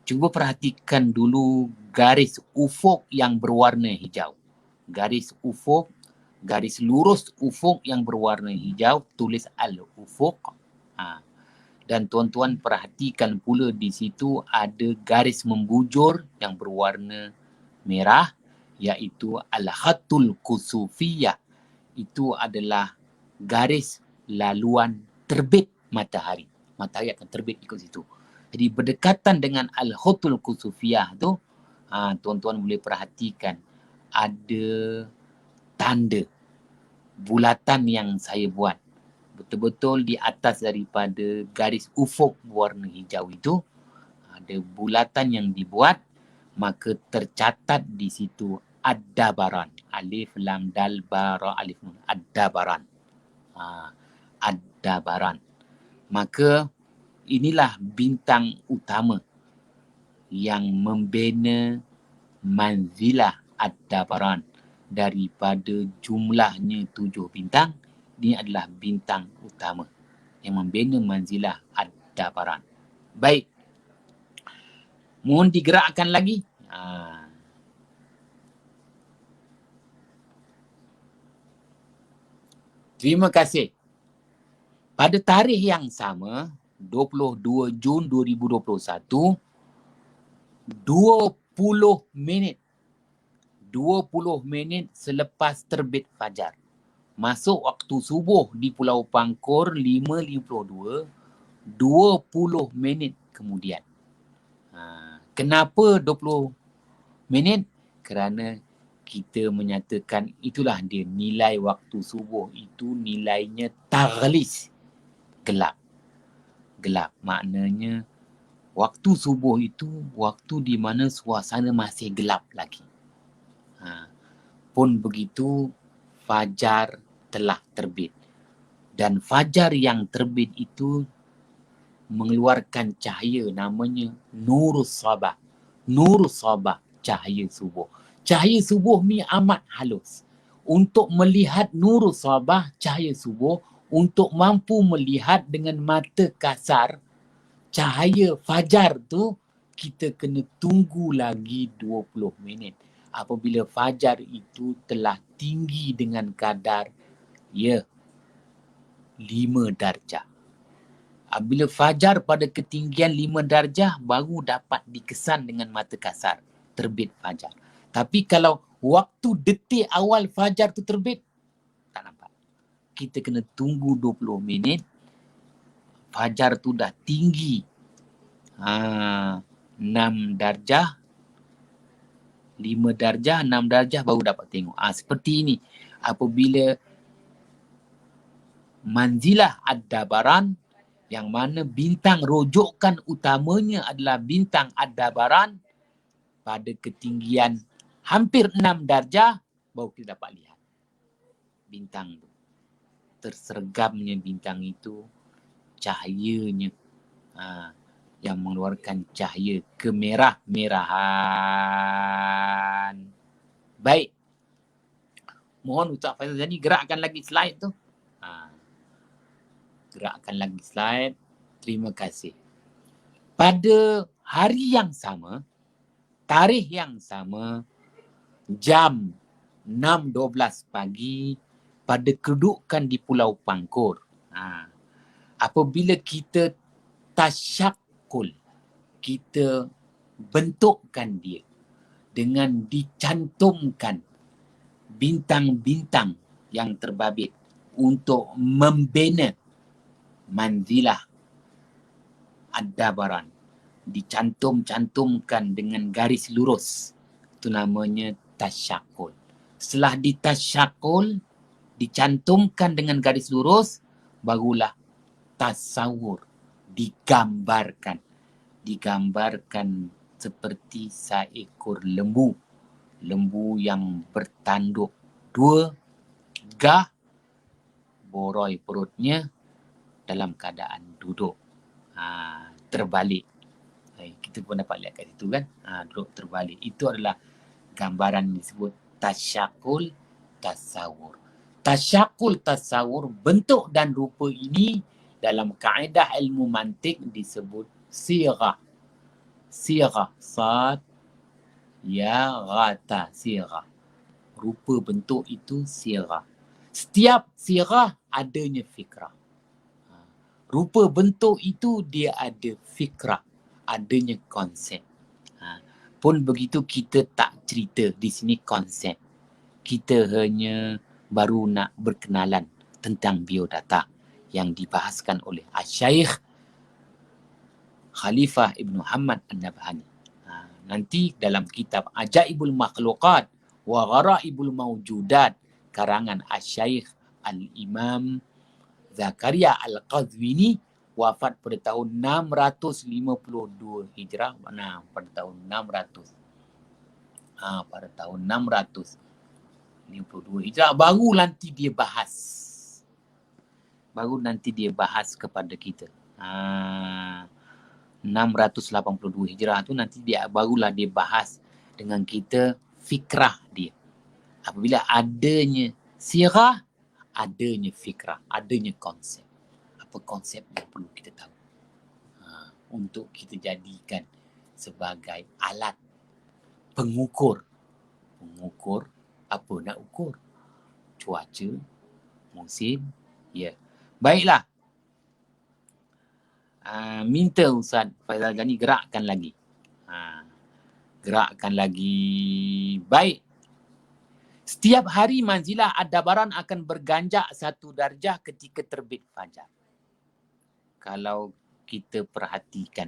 Cuba perhatikan dulu garis ufuk yang berwarna hijau. Garis ufuk, garis lurus ufuk yang berwarna hijau, tulis al-ufuk. Dan tuan-tuan perhatikan pula di situ ada garis membujur yang berwarna merah, iaitu al-khatul kusufiyah. Itu adalah garis laluan terbit matahari. Matahari akan terbit ikut situ. Jadi berdekatan dengan al-khatul kusufiyah tu, tuan-tuan boleh perhatikan ada tanda bulatan yang saya buat. Betul-betul di atas daripada garis ufuk warna hijau itu ada bulatan yang dibuat, maka tercatat di situ ad-dabaran. Alif lam dal bara alif nun, ad-dabaran. Ad-dabaran. Maka inilah bintang utama yang membina manzilah ad-dabaran. Daripada jumlahnya 7 bintang, ini adalah bintang utama yang membina manzilah ad-dabaran. Baik. Mohon digerakkan lagi. Terima kasih. Pada tarikh yang sama, 22 Jun 2021, 20 minit 20 minit selepas terbit fajar. Masuk waktu subuh di Pulau Pangkor 5.52, 20 minit kemudian. Kenapa 20 minit? Kerana kita menyatakan itulah dia nilai waktu subuh itu nilainya taghlis, gelap. Gelap maknanya waktu subuh itu waktu di mana suasana masih gelap lagi. Pun begitu fajar telah terbit. Dan fajar yang terbit itu mengeluarkan cahaya namanya Nurus Sabah. Nurus Sabah, cahaya subuh. Cahaya subuh ni amat halus. Untuk melihat Nurus Sabah, cahaya subuh, untuk mampu melihat dengan mata kasar cahaya fajar tu, kita kena tunggu lagi 20 minit. Apabila fajar itu telah tinggi dengan kadar 5 darjah. Bila fajar pada ketinggian 5 darjah baru dapat dikesan dengan mata kasar terbit fajar. Tapi kalau waktu detik awal fajar tu terbit, tak nampak. Kita kena tunggu 20 minit. Fajar tu dah tinggi 6 darjah, 5 darjah, 6 darjah baru dapat tengok. Seperti ini. Apabila manzilah ad-dabaran, yang mana bintang rujukan utamanya adalah bintang ad-dabaran, pada ketinggian hampir 6 darjah, baru kita dapat lihat bintang itu. Tersergamnya bintang itu, cahayanya yang mengeluarkan cahaya kemerah-merahan. Baik. Mohon Ustaz Faizal Jani gerakkan lagi slide tu. Gerakkan lagi slide. Terima kasih. Pada hari yang sama, tarikh yang sama, jam 6.12 pagi, pada kedudukan di Pulau Pangkor. Apabila kita tasyakul, kita bentukkan dia dengan dicantumkan bintang-bintang yang terbabit untuk membina manzilah ad-dabaran, dicantum-cantumkan dengan garis lurus, itu namanya tasyakul. Setelah ditasyakul, dicantumkan dengan garis lurus, barulah tasawur, digambarkan seperti seekor lembu yang bertanduk 2 gah, boroi perutnya dalam keadaan duduk terbalik. Kita pun dapat lihat kat situ kan, duduk terbalik. Itu adalah gambaran yang disebut tasyakul tasawur. Tasyakul tasawur, bentuk dan rupa ini dalam kaedah ilmu mantik disebut sirah. Sirah, sad, ya, rata, sirah. Rupa bentuk itu sirah. Setiap sirah adanya fikrah. Rupa bentuk itu dia ada fikrah, adanya konsep. Pun begitu kita tak cerita di sini konsep. Kita hanya baru nak berkenalan tentang biodata yang dibahaskan oleh Asy-Syaikh Khalifah Ibn Muhammad An-Nabhani. Nanti dalam kitab Ajaibul Makhluqat wa Gharaibul Mawjudat karangan Asy-Syaikh Al-Imam Zakaria Al-Qazwini, wafat pada tahun 652 Hijrah. Pada tahun 600. Pada tahun 652 Hijrah baru nanti dia bahas. Kepada kita. 682 Hijrah tu nanti barulah dia bahas dengan kita fikrah dia. Apabila adanya sirah, adanya fikrah, adanya konsep. Apa konsep yang perlu kita tahu untuk kita jadikan sebagai alat pengukur. Apa nak ukur? Cuaca, musim, Baiklah. Minta Ustaz Faizal Jani gerakkan lagi. Baik. Setiap hari manzilah Aldebaran akan berganjak 1 darjah ketika terbit fajar. Kalau kita perhatikan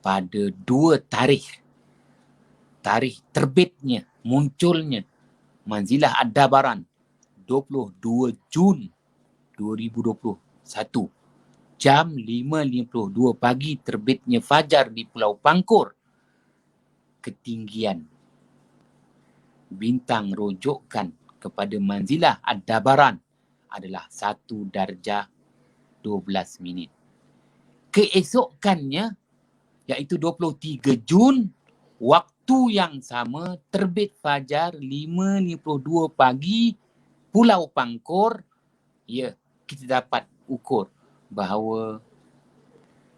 pada 2 tarikh terbitnya, munculnya manzilah Aldebaran 22 Jun 2021, jam 5.52 pagi terbitnya fajar di Pulau Pangkor. Ketinggian bintang rujukan kepada manzilah Aldebaran adalah 1 darjah 12 minit. Keesokannya, iaitu 23 Jun, waktu yang sama terbit fajar 5.52 pagi Pulau Pangkor. Ya, kita dapat ukur bahawa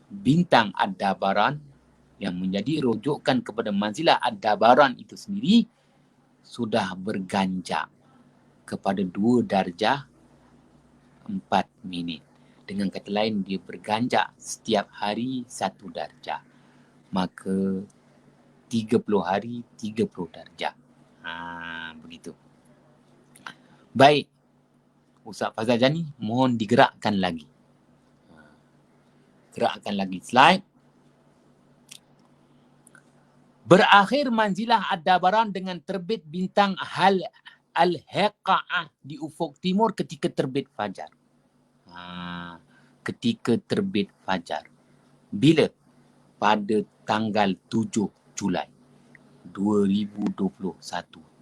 bintang Aldebaran yang menjadi rujukan kepada manzilah Aldebaran itu sendiri sudah berganjak kepada 2 darjah 4 minit. Dengan kata lain, dia berganjak setiap hari 1 darjah. Maka 30 hari 30 darjah. Begitu. Baik, Ustaz Fazal Jani, mohon digerakkan lagi. Gerakkan lagi slide. Berakhir manzilah Aldebaran dengan terbit bintang Al-Heqa'ah di ufuk timur ketika terbit fajar. Ketika terbit fajar. Bila? Pada tanggal 7 Julai 2021.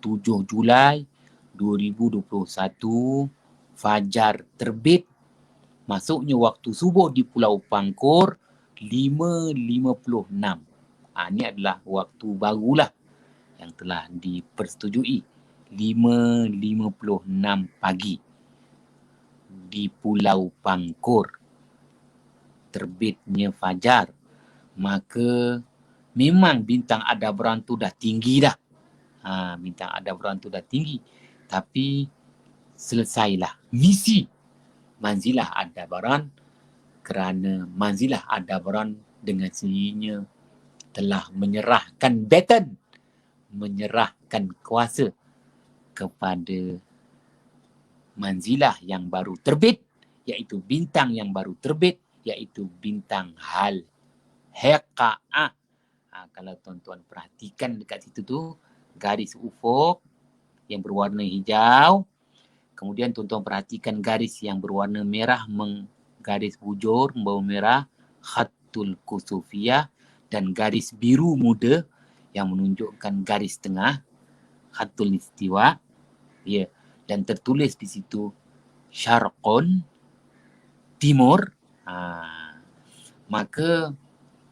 7 Julai 2021, fajar terbit. Masuknya waktu subuh di Pulau Pangkor 5.56. Ini adalah waktu barulah yang telah dipersetujui. 5.56 pagi di Pulau Pangkor terbitnya fajar. Maka memang bintang Aldebaran tu dah tinggi dah. Bintang Aldebaran tu dah tinggi. Tapi selesailah misi manzilah Aldebaran, kerana manzilah Aldebaran dengan sendirinya telah menyerahkan baton, menyerahkan kuasa kepada manzilah yang baru terbit, iaitu bintang yang baru terbit, iaitu bintang Al-Heqa'ah. Kalau tuan-tuan perhatikan dekat situ tu, garis ufuk yang berwarna hijau, kemudian tuan-tuan perhatikan garis yang berwarna merah, garis bujur membawa merah, khatul kusufiyah, dan garis biru muda yang menunjukkan garis tengah, khatul istiwa. Ya, dan tertulis di situ syarqun, timur. Maka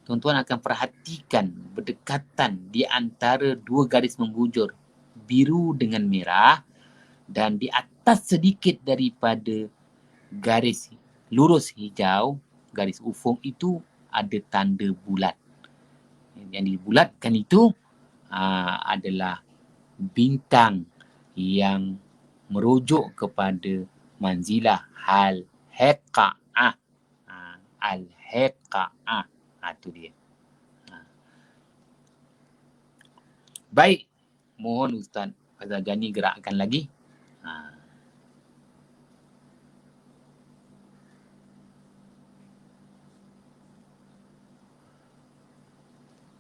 tuan-tuan akan perhatikan berdekatan di antara 2 garis membujur, biru dengan merah, dan di atas sedikit daripada garis lurus hijau, garis ufuk itu ada tanda bulat. Yang dibulatkan itu adalah bintang yang merujuk kepada manzilah Al-Heqa'ah. Al-Heqa'ah. Itu dia. Baik, mohon Ustaz Fazal Jani gerakkan lagi.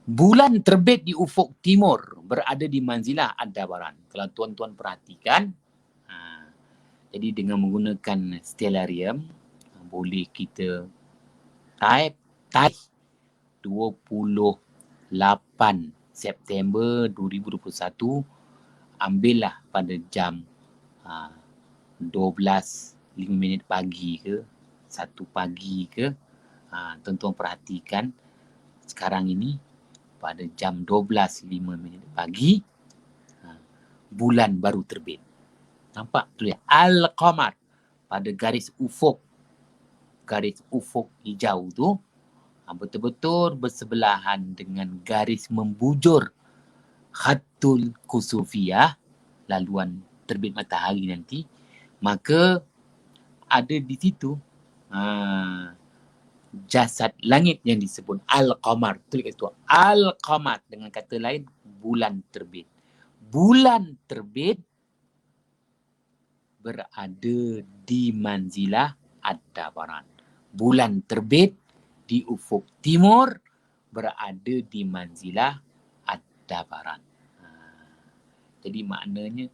Bulan terbit di ufuk timur berada di manzilah Aldebaran. Kalau tuan-tuan perhatikan, jadi dengan menggunakan stellarium, boleh kita type 28 September 2021, ambillah pada jam 12.05 pagi ke 1 pagi ke. Tuan-tuan perhatikan sekarang ini pada jam 12.05 pagi, bulan baru terbit. Nampak tu ya, Al-Qamar pada garis ufuk hijau tu betul-betul bersebelahan dengan garis membujur khatul kusufiyah, laluan terbit matahari nanti. Maka ada di situ jasad langit yang disebut Al-Qamar. Tulis itu Al-Qamar, dengan kata lain bulan terbit. bulan terbit berada di manzilah ad-dabaran. Bulan terbit di ufuk timur berada di manzilah ad-dabaran. Jadi maknanya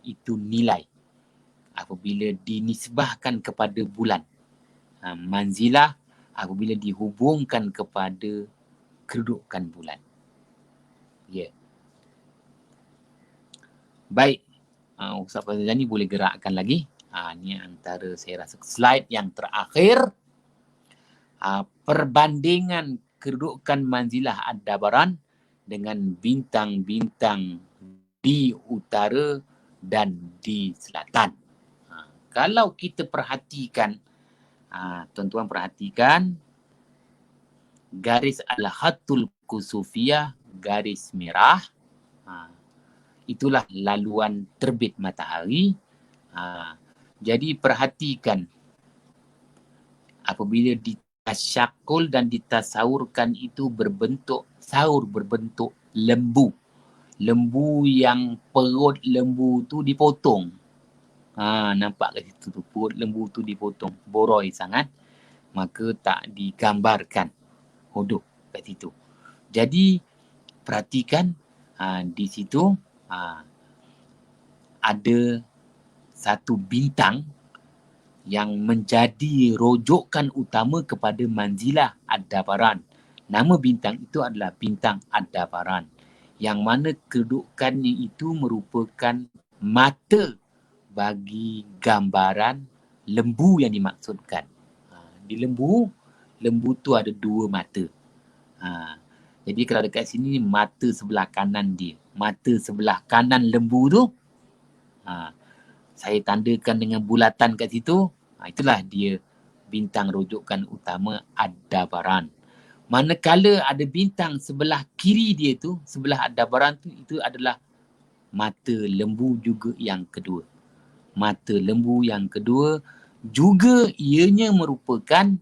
itu nilai apabila dinisbahkan kepada bulan. Manzilah apabila dihubungkan kepada kedudukan bulan. Ya. Yeah. Baik. Ustaz Fazil ni boleh gerakkan lagi. Ni antara saya rasa slide yang terakhir. Perbandingan kedudukan manzilah ad-dabaran dengan bintang-bintang di utara dan di selatan. Kalau kita perhatikan, tuan-tuan perhatikan, garis al-khatul kusufiyah, garis merah, itulah laluan terbit matahari. Jadi perhatikan, apabila ditasyakul dan ditasawurkan itu berbentuk lembu. Lembu yang perut lembu tu dipotong. Nampak kat situ tu, perut lembu tu dipotong. Boroi sangat, maka tak digambarkan hudud kat situ. Jadi perhatikan di situ ada satu bintang yang menjadi rujukan utama kepada manzilah ad-dabaran. Nama bintang itu adalah bintang ad-dabaran, yang mana kedudukannya itu merupakan mata bagi gambaran lembu yang dimaksudkan. Di lembu tu ada dua mata. Jadi kalau dekat sini mata sebelah kanan dia. Mata sebelah kanan lembu tu, saya tandakan dengan bulatan kat situ. Itulah dia bintang rujukan utama ad-dabaran. Manakala ada bintang sebelah kiri dia tu, sebelah ad-dabaran tu, itu adalah mata lembu juga yang kedua. Mata lembu yang kedua juga ianya merupakan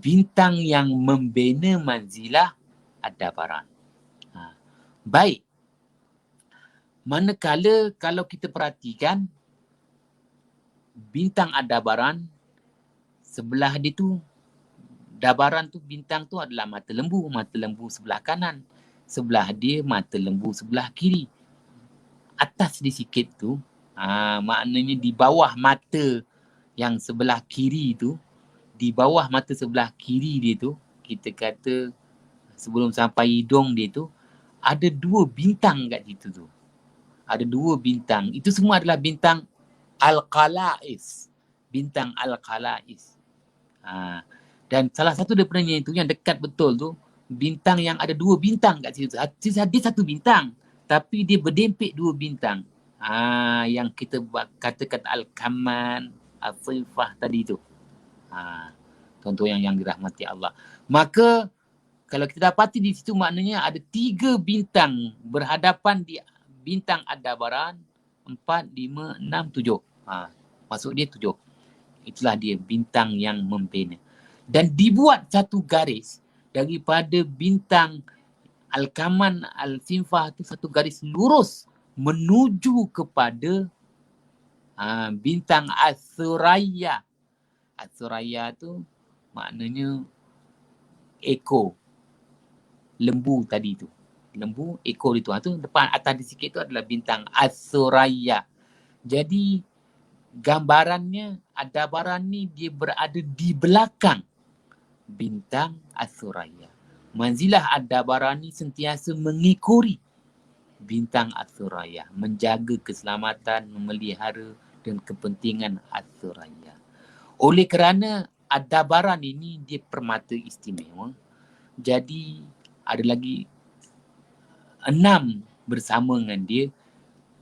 bintang yang membina manzilah ad-dabaran. Baik. Manakala kalau kita perhatikan bintang ad-dabaran, sebelah dia tu, dabaran tu, bintang tu adalah mata lembu sebelah kanan. Sebelah dia mata lembu sebelah kiri. Atas dia sikit tu, maknanya di bawah mata yang sebelah kiri tu, di bawah mata sebelah kiri dia tu, kita kata sebelum sampai hidung dia tu, ada dua bintang kat situ tu. Ada dua bintang. Itu semua adalah bintang Al-Qala'is. Bintang Al-Qala'is. Dan salah satu daripadanya itu yang dekat betul tu, bintang yang ada dua bintang kat situ. Dia satu bintang, tapi dia berdempik dua bintang. Yang kita katakan Al-Kaman, Al-Sifah tadi tu. Tuan-tuan yang dirahmati Allah. Maka kalau kita dapati di situ, maknanya ada 3 bintang berhadapan di bintang ad-dabaran. 4, 5, 6, 7. Maksud dia 7. Itulah dia bintang yang membina. Dan dibuat satu garis daripada bintang Al-Kaman, Al-Sinfah tu, satu garis lurus menuju kepada bintang As-Suraya. As-Suraya tu maknanya ekor lembu tadi tu. Lembu, ekor itu. Tu depan atas di sikit tu adalah bintang As-Suraya. Jadi gambarannya ad-dabaran ni dia berada di belakang bintang As-Suraya. Manzilah ad-dabaran ni sentiasa mengikori bintang As-Suraya, menjaga keselamatan, memelihara dan kepentingan As-Suraya. Oleh kerana ad-dabaran ini dia permata istimewa, jadi ada lagi 6 bersama dengan dia.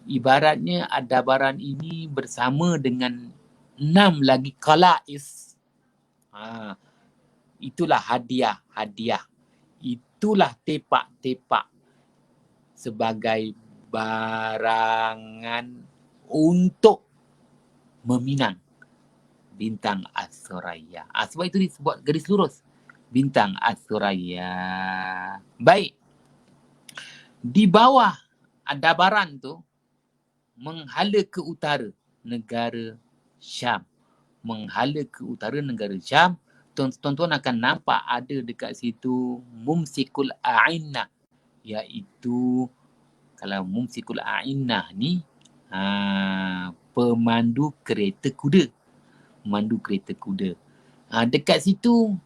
Ibaratnya ad-dabaran ini bersama dengan 6 lagi qala'is. Itulah hadiah. Itulah tepak-tepak sebagai barangan untuk meminang bintang As-Suraya. Sebab itu disebut garis lurus. Bintang As-Suraya. Baik. Di bawah Aldebaran tu menghala ke utara negara Syam. Menghala ke utara negara Syam. Tuan-tuan akan nampak ada dekat situ Mumsikul A'innah, iaitu kalau Mumsikul A'innah ni pemandu kereta kuda. Pemandu kereta kuda. Dekat situ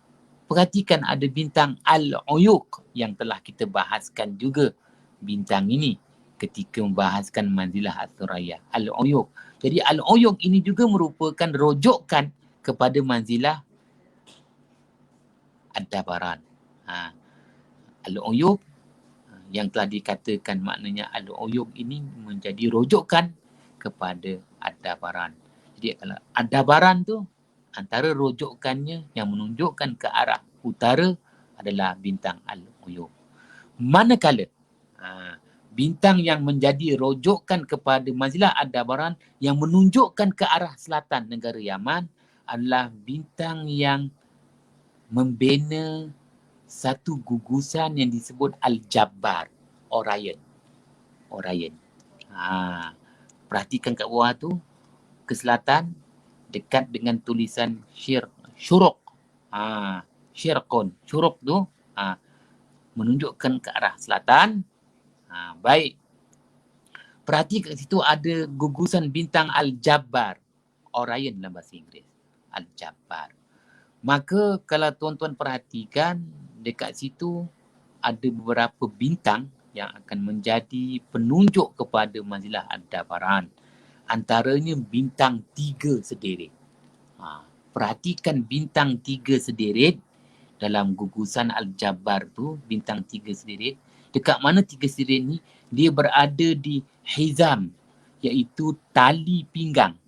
perhatikan ada bintang Al-Uyuq yang telah kita bahaskan juga bintang ini ketika membahaskan Manzilah As-Suraya. Al-Uyuq. Jadi Al-Uyuq ini juga merupakan rujukan kepada Manzilah Aldebaran. Al-Uyuq yang telah dikatakan maknanya Al-Uyuq ini menjadi rujukan kepada Aldebaran. Jadi kalau Aldebaran tu antara rujukannya yang menunjukkan ke arah utara adalah bintang Al-Uyuq. Manakala bintang yang menjadi rujukan kepada Manzilah Aldebaran yang menunjukkan ke arah selatan negara Yaman adalah bintang yang membina satu gugusan yang disebut Al-Jabbar, Orion. Perhatikan kat bawah tu, ke selatan, dekat dengan tulisan Syuruq. Syirqun. Syuruq tu menunjukkan ke arah selatan. Baik. Perhati kat situ ada gugusan bintang Al-Jabbar. Orion dalam bahasa Inggeris. Al-Jabbar. Maka kalau tuan-tuan perhatikan, dekat situ ada beberapa bintang yang akan menjadi penunjuk kepada Manzilah Aldebaran. Antaranya bintang 3 sederit. Perhatikan bintang 3 sederit dalam gugusan Al-Jabbar tu, bintang 3 sederit. Dekat mana 3 sederit ni? Dia berada di Hizam, iaitu tali pinggang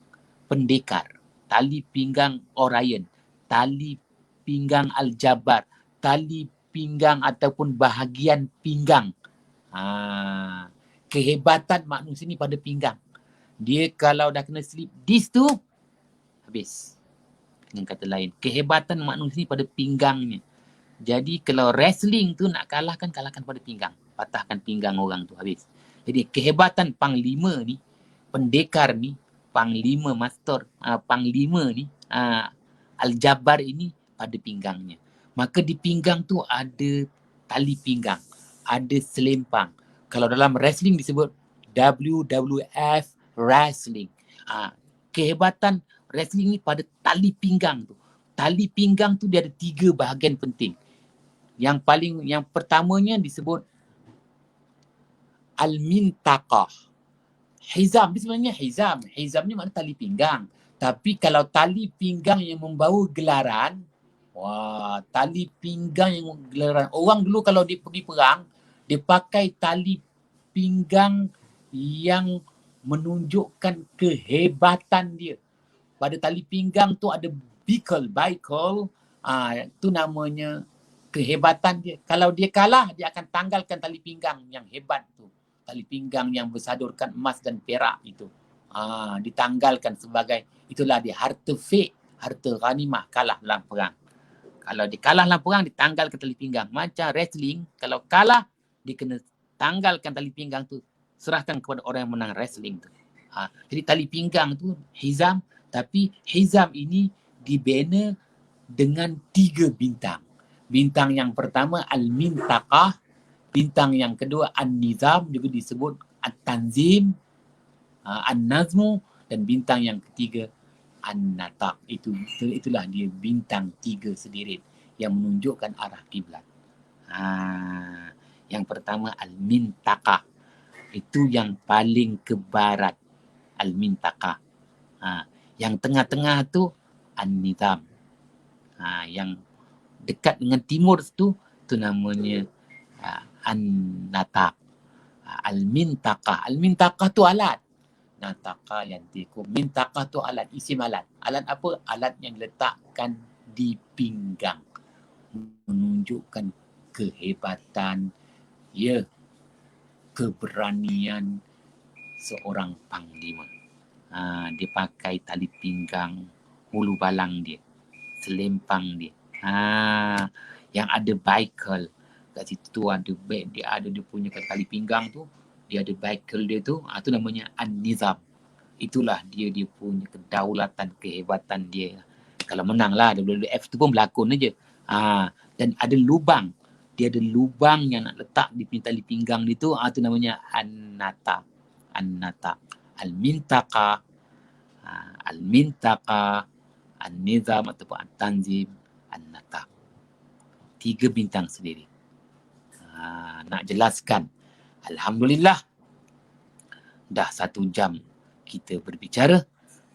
pendekar, tali pinggang Orion, tali pinggang Al-Jabbar, tali pinggang ataupun bahagian pinggang. Kehebatan manusia ni pada pinggang. Dia kalau dah kena slip disc tu, habis. Dengan kata lain, kehebatan manusia ni pada pinggangnya. Jadi kalau wrestling tu nak kalahkan pada pinggang. Patahkan pinggang orang tu, habis. Jadi kehebatan panglima ni, pendekar ni, panglima master, panglima ni, Al-Jabbar ini pada pinggangnya. Maka di pinggang tu ada tali pinggang, ada selempang. Kalau dalam wrestling disebut WWF wrestling. Kehebatan wrestling ni pada tali pinggang tu. Tali pinggang tu dia ada 3 bahagian penting. Yang pertamanya disebut Al-Mintaqah. Hizam, dia sebenarnya hizam. Hizam ni makna tali pinggang. Tapi kalau tali pinggang yang membawa gelaran, tali pinggang yang gelaran. Orang dulu kalau dia pergi perang, dia pakai tali pinggang yang menunjukkan kehebatan dia. Pada tali pinggang tu ada bikel. Tu namanya kehebatan dia. Kalau dia kalah, dia akan tanggalkan tali pinggang yang hebat tu. Tali pinggang yang bersadurkan emas dan perak itu. Ditanggalkan sebagai, itulah dia harta fek, harta ghanimah kalah dalam perang. Kalau dia kalah dalam perang, ditanggalkan tali pinggang. Macam wrestling, kalau kalah, dia kena tanggalkan tali pinggang tu. Serahkan kepada orang yang menang wrestling tu. Jadi tali pinggang tu hizam, tapi hizam ini dibina dengan 3 bintang. Bintang yang pertama Al-Mintaqah, bintang yang kedua An-Nizam, juga disebut At-Tanzim, An-Nazmu, dan bintang yang ketiga An-Nataq. Itulah dia bintang 3 sederit yang menunjukkan arah kiblat. Yang pertama Al-Mintaqah, itu yang paling ke barat, Al-Mintaqah. Yang tengah-tengah tu An-Nizam. Yang dekat dengan timur tu namanya An-Nataq. Al-Mintaqah. Al-Mintaqah tu alat. Nataqa yantiqu. Mintaqah tu alat, isim alat. Alat apa? Alat yang diletakkan di pinggang. Menunjukkan kehebatan, keberanian seorang panglima. Dia pakai tali pinggang, hulu balang dia, selempang dia. Yang ada bikel. Kat situ ada beg dia, ada dia punya tali pinggang tu. dia ada vehicle dia tu, tu namanya An-Nizam. Itulah dia punya kedaulatan, kehebatan dia. Kalau menang lah WWF tu pun berlakon aja. Dan ada lubang. Dia ada lubang yang nak letak di tali pinggang dia tu, tu namanya An-Nata. An-Nata. Al-Mintaka. Al-Mintaka, An-Nizam ataupun An-Tanzim, An-Nata. 3 bintang sendiri. Nak jelaskan. Alhamdulillah. Dah 1 jam kita berbicara.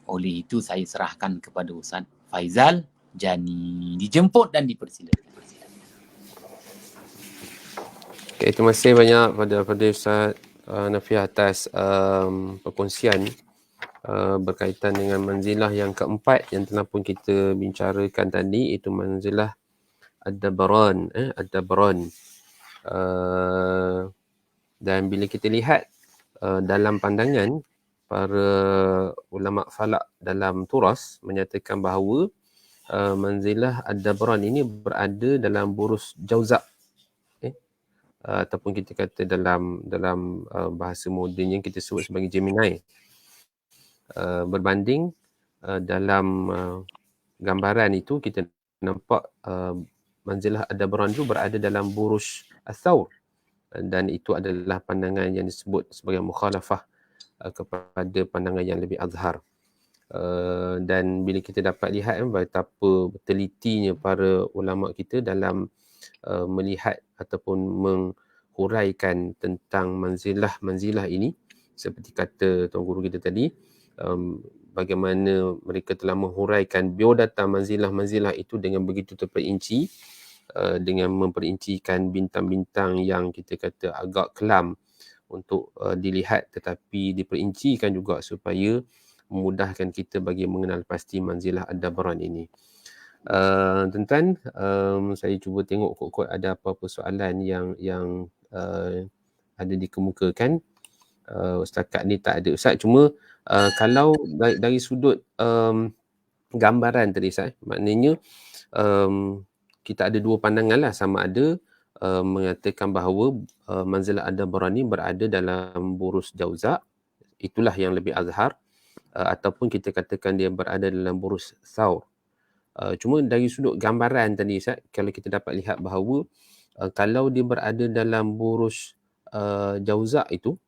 Oleh itu saya serahkan kepada Ustaz Faizal Jani. Dijemput dan dipersilakan. Okay, terima kasih banyak pada Ustaz Nafiah atas perkongsian berkaitan dengan manzilah yang keempat yang telah pun kita bicarakan tadi, iaitu manzilah Ad-Dabran. Ad-Dabran. Dan bila kita lihat dalam pandangan para ulama falak dalam turas menyatakan bahawa manzilah Ad-Dabran ini berada dalam burus Jauza, ataupun kita kata dalam bahasa moden yang kita sebut sebagai Gemini, berbanding dalam gambaran itu kita nampak manzilah Ad-Dabran itu berada dalam burus Ats-Tsaur, dan itu adalah pandangan yang disebut sebagai mukhalafah kepada pandangan yang lebih azhar. Dan bila kita dapat lihat betapa telitinya para ulama kita dalam melihat ataupun menghuraikan tentang manzilah ini, seperti kata Tuan Guru kita tadi, bagaimana mereka telah menghuraikan biodata manzilah itu dengan begitu terperinci, dengan memperincikan bintang-bintang yang kita kata agak kelam untuk dilihat, tetapi diperincikan juga supaya memudahkan kita bagi mengenal pasti manzilah Ad-Dabran ini. Tuan-tuan, saya cuba tengok kod-kod ada apa-apa soalan yang ada dikemukakan. Setakat ni tak ada Ustaz, cuma kalau dari sudut gambaran tadi Ustaz, maknanya kita ada 2 pandangan lah, sama ada mengatakan bahawa manzilah Ad-Dabran ni berada dalam burus Jauza, itulah yang lebih azhar, ataupun kita katakan dia berada dalam burus Tsaur. Cuma dari sudut gambaran tadi Ustaz, kalau kita dapat lihat bahawa kalau dia berada dalam burus Jauza itu,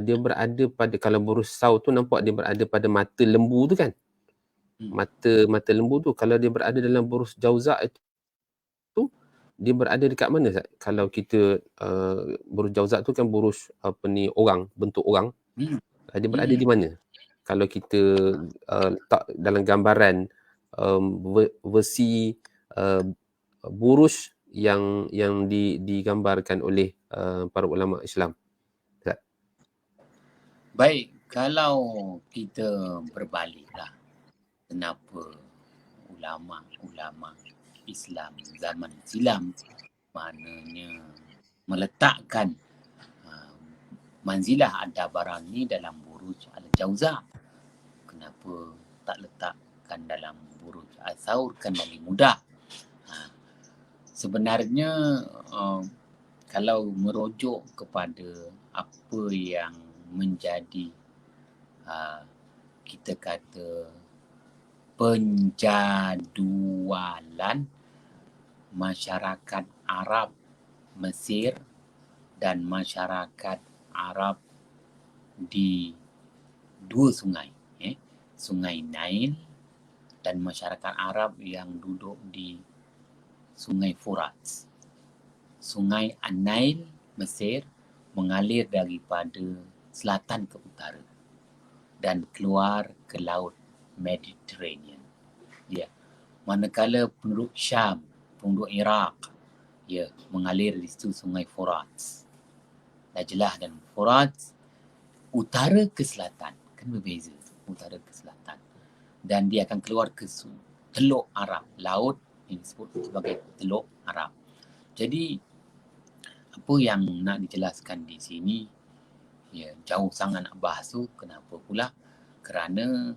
dia berada pada, kalau burus Tsaur tu nampak dia berada pada mata lembu tu kan. Mata lembu tu, kalau dia berada dalam burus Jauza itu, dia berada dekat mana Ustaz? Kalau kita burus Jauza tu kan burus orang, bentuk orang. Dia berada di mana? Kalau kita letak dalam gambaran versi burus yang digambarkan oleh para ulama Islam. Ustaz. Baik, kalau kita berbaliklah, kenapa ulama-ulama Islam zaman silam maknanya meletakkan manzilah Ad-Dabran ni dalam buruj Al-Jauza? Kenapa tak letakkan dalam buruj Ats-Tsaur? Kan lebih mudah. Sebenarnya kalau merujuk kepada apa yang menjadi kita kata penjadualan masyarakat Arab Mesir dan masyarakat Arab di 2 sungai, Sungai Nail, dan masyarakat Arab yang duduk di Sungai Furat. Sungai An-Nail Mesir mengalir daripada selatan ke utara dan keluar ke laut Mediterranean. Manakala penduduk Syam, penduduk Iraq, mengalir di situ Sungai Furat. Dajlah dan Furat, utara ke selatan, kan berbeza utara ke selatan. Dan dia akan keluar ke Teluk Arab, laut yang disebut sebagai Teluk Arab. Jadi apa yang nak dijelaskan di sini, jauh sangat nak bahas tu. Kenapa pula? Kerana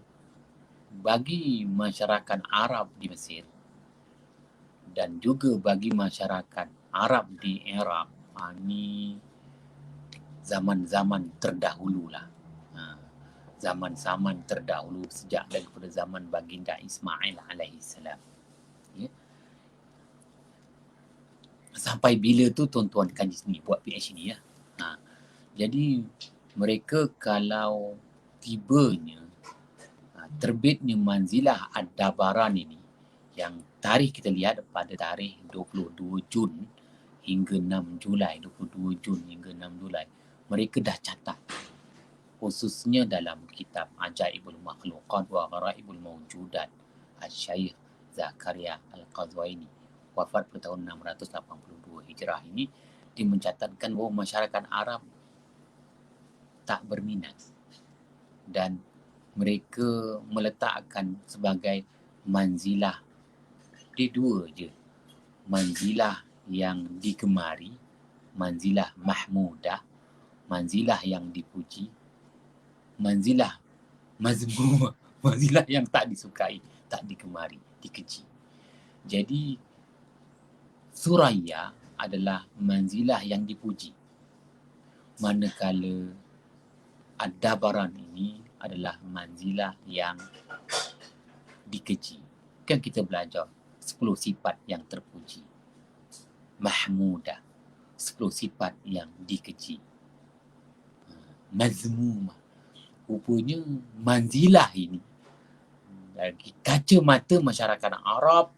bagi masyarakat Arab di Mesir dan juga bagi masyarakat Arab di Iraq, ini zaman-zaman terdahulu lah. Zaman-zaman terdahulu sejak daripada zaman baginda Ismail alaihissalam. Ya. Sampai bila tu tuan-tuan kaji sini, buat PhD ya. Jadi mereka kalau tibanya terbitnya Manzilah Ad-Dabaran ini, yang tarikh kita lihat pada tarikh 22 Jun hingga 6 Julai, 22 Jun hingga 6 Julai, mereka dah catat khususnya dalam kitab Ajaibul Makhluqat wa Gharaibul Mawjudat Al-Syaikh Zakaria Al-Qazwaini, wafat pada tahun 682 Hijrah ini, dia mencatatkan bahawa masyarakat Arab tak berminat dan mereka meletakkan sebagai manzilah dia dua je. Manzilah yang digemari, manzilah mahmudah, manzilah yang dipuji, manzilah mazmumah, manzilah yang tak disukai, tak digemari, dikeji. Jadi Suraya adalah manzilah yang dipuji, manakala Ad-Dabaran ini adalah manzilah yang dikeji. Kan kita belajar 10 sifat yang terpuji, mahmudah, 10 sifat yang dikeji, mazmumah. Rupanya manzilah ini dari kacamata masyarakat Arab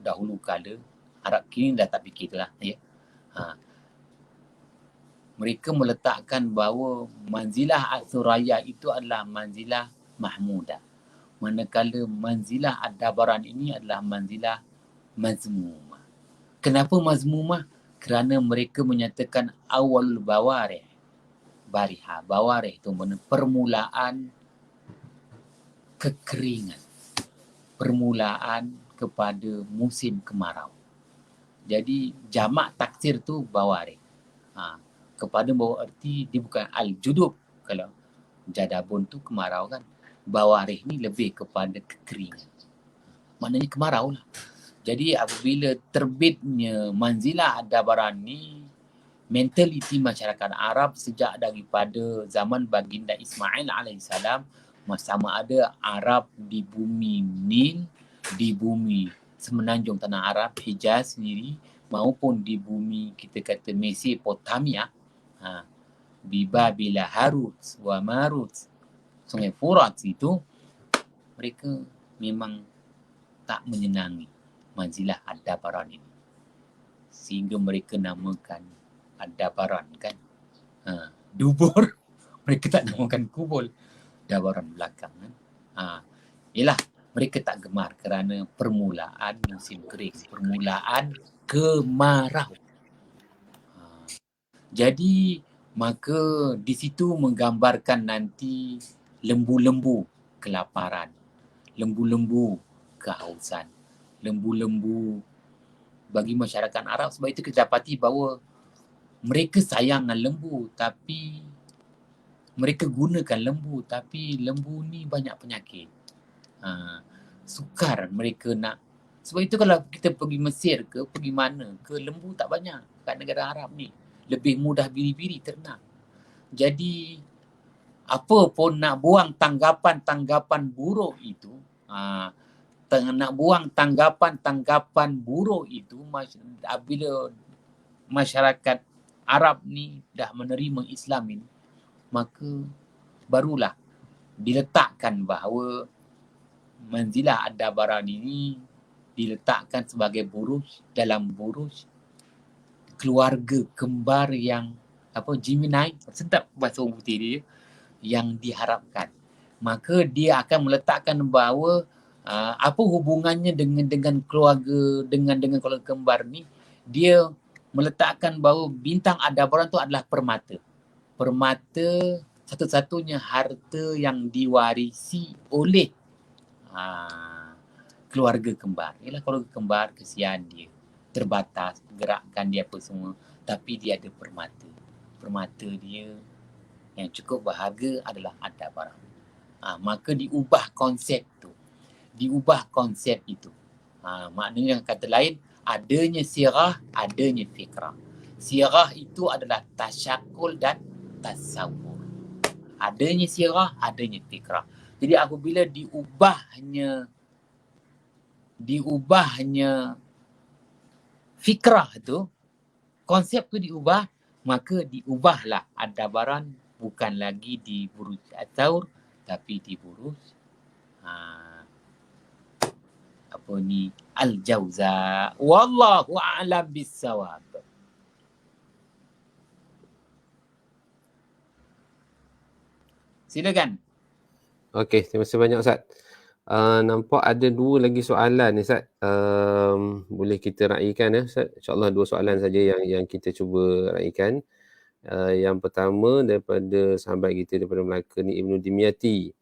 dahulu kala, Arab kini dah tak fikir itulah ya. Mereka meletakkan bahawa manzilah As-Suraya itu adalah manzilah mahmudah, manakala manzilah Ad-Dabaran ini adalah manzilah mazmumah. Kenapa mazmumah? Kerana mereka menyatakan awal bawarih, bariha, bawarih itu permulaan kekeringan, permulaan kepada musim kemarau. Jadi jamak taksir tu bawarih. Kepada bawa erti dia bukan al-judub. Kalau jadabun tu kemarau kan. Bawarih ni lebih kepada kekeringan. Maknanya kemarau lah. Jadi apabila terbitnya manzilah Ad-Dabaran ni, mentaliti masyarakat Arab sejak daripada zaman baginda Ismail alaihissalam, sama ada Arab di bumi Nil, di bumi semenanjung tanah Arab, Hijaz sendiri, maupun di bumi kita kata Mesopotamia, Bibabila Harut wa Marut, Sungai Furat itu, mereka memang tak menyenangi manzilah Ad-Dabaran ini. Sehingga mereka namakan Ad-Dabaran kan. Dubur. Mereka tak namakan kubul. Dabaran belakang kan. Ialah mereka tak gemar kerana permulaan musim kering, permulaan kemarau. Jadi maka di situ menggambarkan nanti lembu-lembu kelaparan, lembu-lembu kehausan, lembu-lembu bagi masyarakat Arab. Sebab itu kita dapati bahawa mereka sayang dengan lembu, tapi mereka gunakan lembu, tapi lembu ni banyak penyakit. Sukar mereka nak. Sebab itu kalau kita pergi Mesir ke, pergi mana ke, lembu tak banyak kat negara Arab ni. Lebih mudah biri-biri ternak. Jadi apa pun nak buang tanggapan-tanggapan buruk itu, nak buang tanggapan-tanggapan buruk itu, bila masyarakat Arab ni dah menerima Islam ini, maka barulah diletakkan bahawa manzilah Ad-Dabaran ini diletakkan sebagai buruj dalam buruj keluarga kembar yang Gemini, sedap bahasa orang putih dia, yang diharapkan. Maka dia akan meletakkan bahawa apa hubungannya dengan keluarga, dengan keluarga kembar ni. Dia meletakkan bahawa bintang Ad-Dabaran tu adalah permata. Permata satu-satunya harta yang diwarisi oleh keluarga kembar. Ialah keluarga kembar, kesian dia, terbatas, gerakan dia apa semua, tapi dia ada permata. Permata dia yang cukup berharga adalah Ad-Dabaran. Maka diubah konsep tu. Diubah konsep itu. Maknanya kata lain, adanya sirah, adanya fikrah. Sirah itu adalah tasyakul dan tasawur. Adanya sirah, adanya fikrah. Jadi apabila diubahnya fikrah tu, konsep tu diubah, maka diubahlah Aldebaran bukan lagi di Buruj At-Taur tapi di Buruj Al-Jauza. Wallahu a'lam bissawab. Silakan. Okey, terima kasih banyak Ustaz. Nampak ada 2 lagi soalan ni Ustaz. Boleh kita raikan ya Ustaz. InsyaAllah 2 soalan saja yang kita cuba raikan. Yang pertama daripada sahabat kita daripada Melaka ni, Ibnu Dimyati.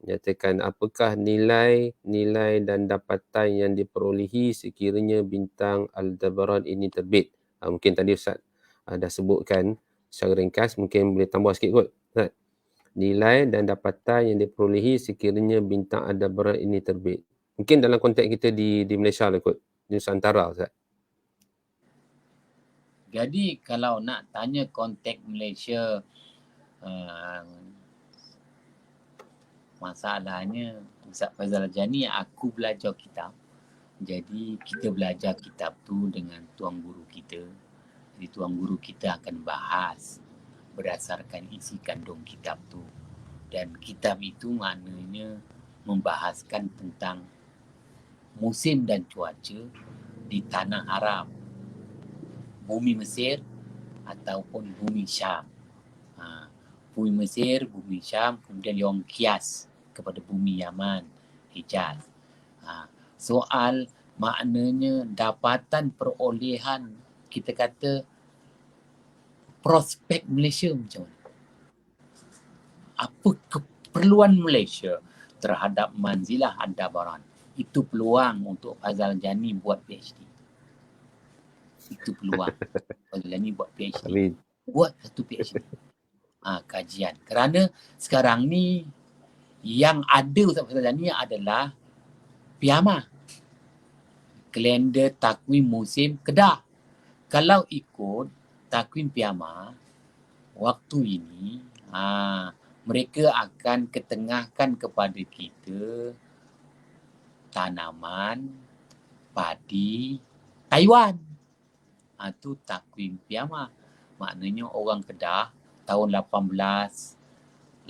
Nyatakan, apakah nilai dan dapatan yang diperolehi sekiranya bintang Aldebaran ini terbit? Mungkin tadi Ustaz dah sebutkan secara ringkas, mungkin boleh tambah sikit kot Ustaz. Nilai dan dapatan yang diperolehi sekiranya bintang Aldebaran ini terbit. Mungkin dalam konteks kita di Malaysia lah kot, di Nusantara Ustaz. Jadi kalau nak tanya konteks Malaysia, masalahnya Ustaz Faizal Jani, aku belajar kitab. Jadi kita belajar kitab tu dengan tuan guru kita. Jadi tuan guru kita akan bahas berdasarkan isi kandung kitab tu. Dan kitab itu maknanya membahaskan tentang musim dan cuaca di tanah Arab, bumi Mesir ataupun bumi Syam. Bumi Mesir, bumi Syam, kemudian diorang kias kepada bumi Yaman, Hijaz. Soal maknanya dapatan perolehan, kita kata prospek Malaysia macam mana? Apa keperluan Malaysia terhadap manzilah Aldebaran? Itu peluang untuk Faizal Jani buat PhD. Itu peluang Faizal Jani buat PhD. Amin. Buat satu PhD. Kajian. Kerana sekarang ni yang ada Ustaz Faizal Jani adalah Piyama, kalender takwim musim Kedah. Kalau ikut takwim Piyama, waktu ini mereka akan ketengahkan kepada kita tanaman padi Taiwan. Itu takwim Piyama. Maknanya orang Kedah tahun 1880,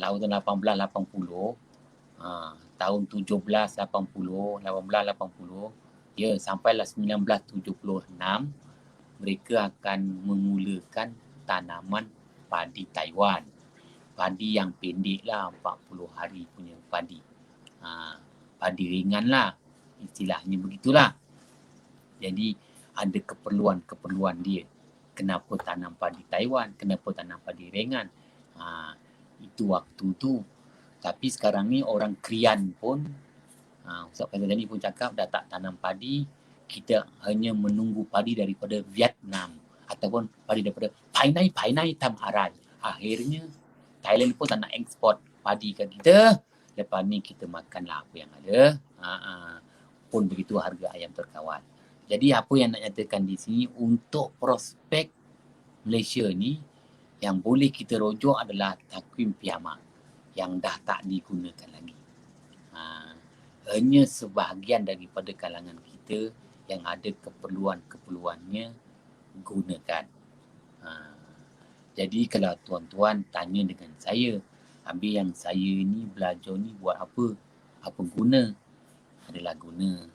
tahun 1780, 1880, ya sampailah 1976, mereka akan memulakan tanaman padi Taiwan. Padi yang pendek lah, 40 hari punya padi. Padi ringan lah, istilahnya begitulah. Jadi ada keperluan dia. Kenapa tanam padi Taiwan? Kenapa tanam padi ringan? Itu waktu tu. Tapi sekarang ni orang Krian pun, Ustaz Faizal Jani pun cakap dah tak tanam padi. Kita hanya menunggu padi daripada Vietnam ataupun padi daripada Painai Tam Arai. Akhirnya Thailand pun tak nak ekspor padi ke kita. Lepas ni kita makanlah apa yang ada. Pun begitu harga ayam terkawal. Jadi apa yang nak nyatakan di sini, untuk prospek Malaysia ni, yang boleh kita rujuk adalah takwim Piyama yang dah tak digunakan lagi. Hanya sebahagian daripada kalangan kita yang ada keperluannya gunakan. Jadi kalau tuan-tuan tanya dengan saya, habis yang saya ni belajar ni buat apa? Apa guna? Adalah guna.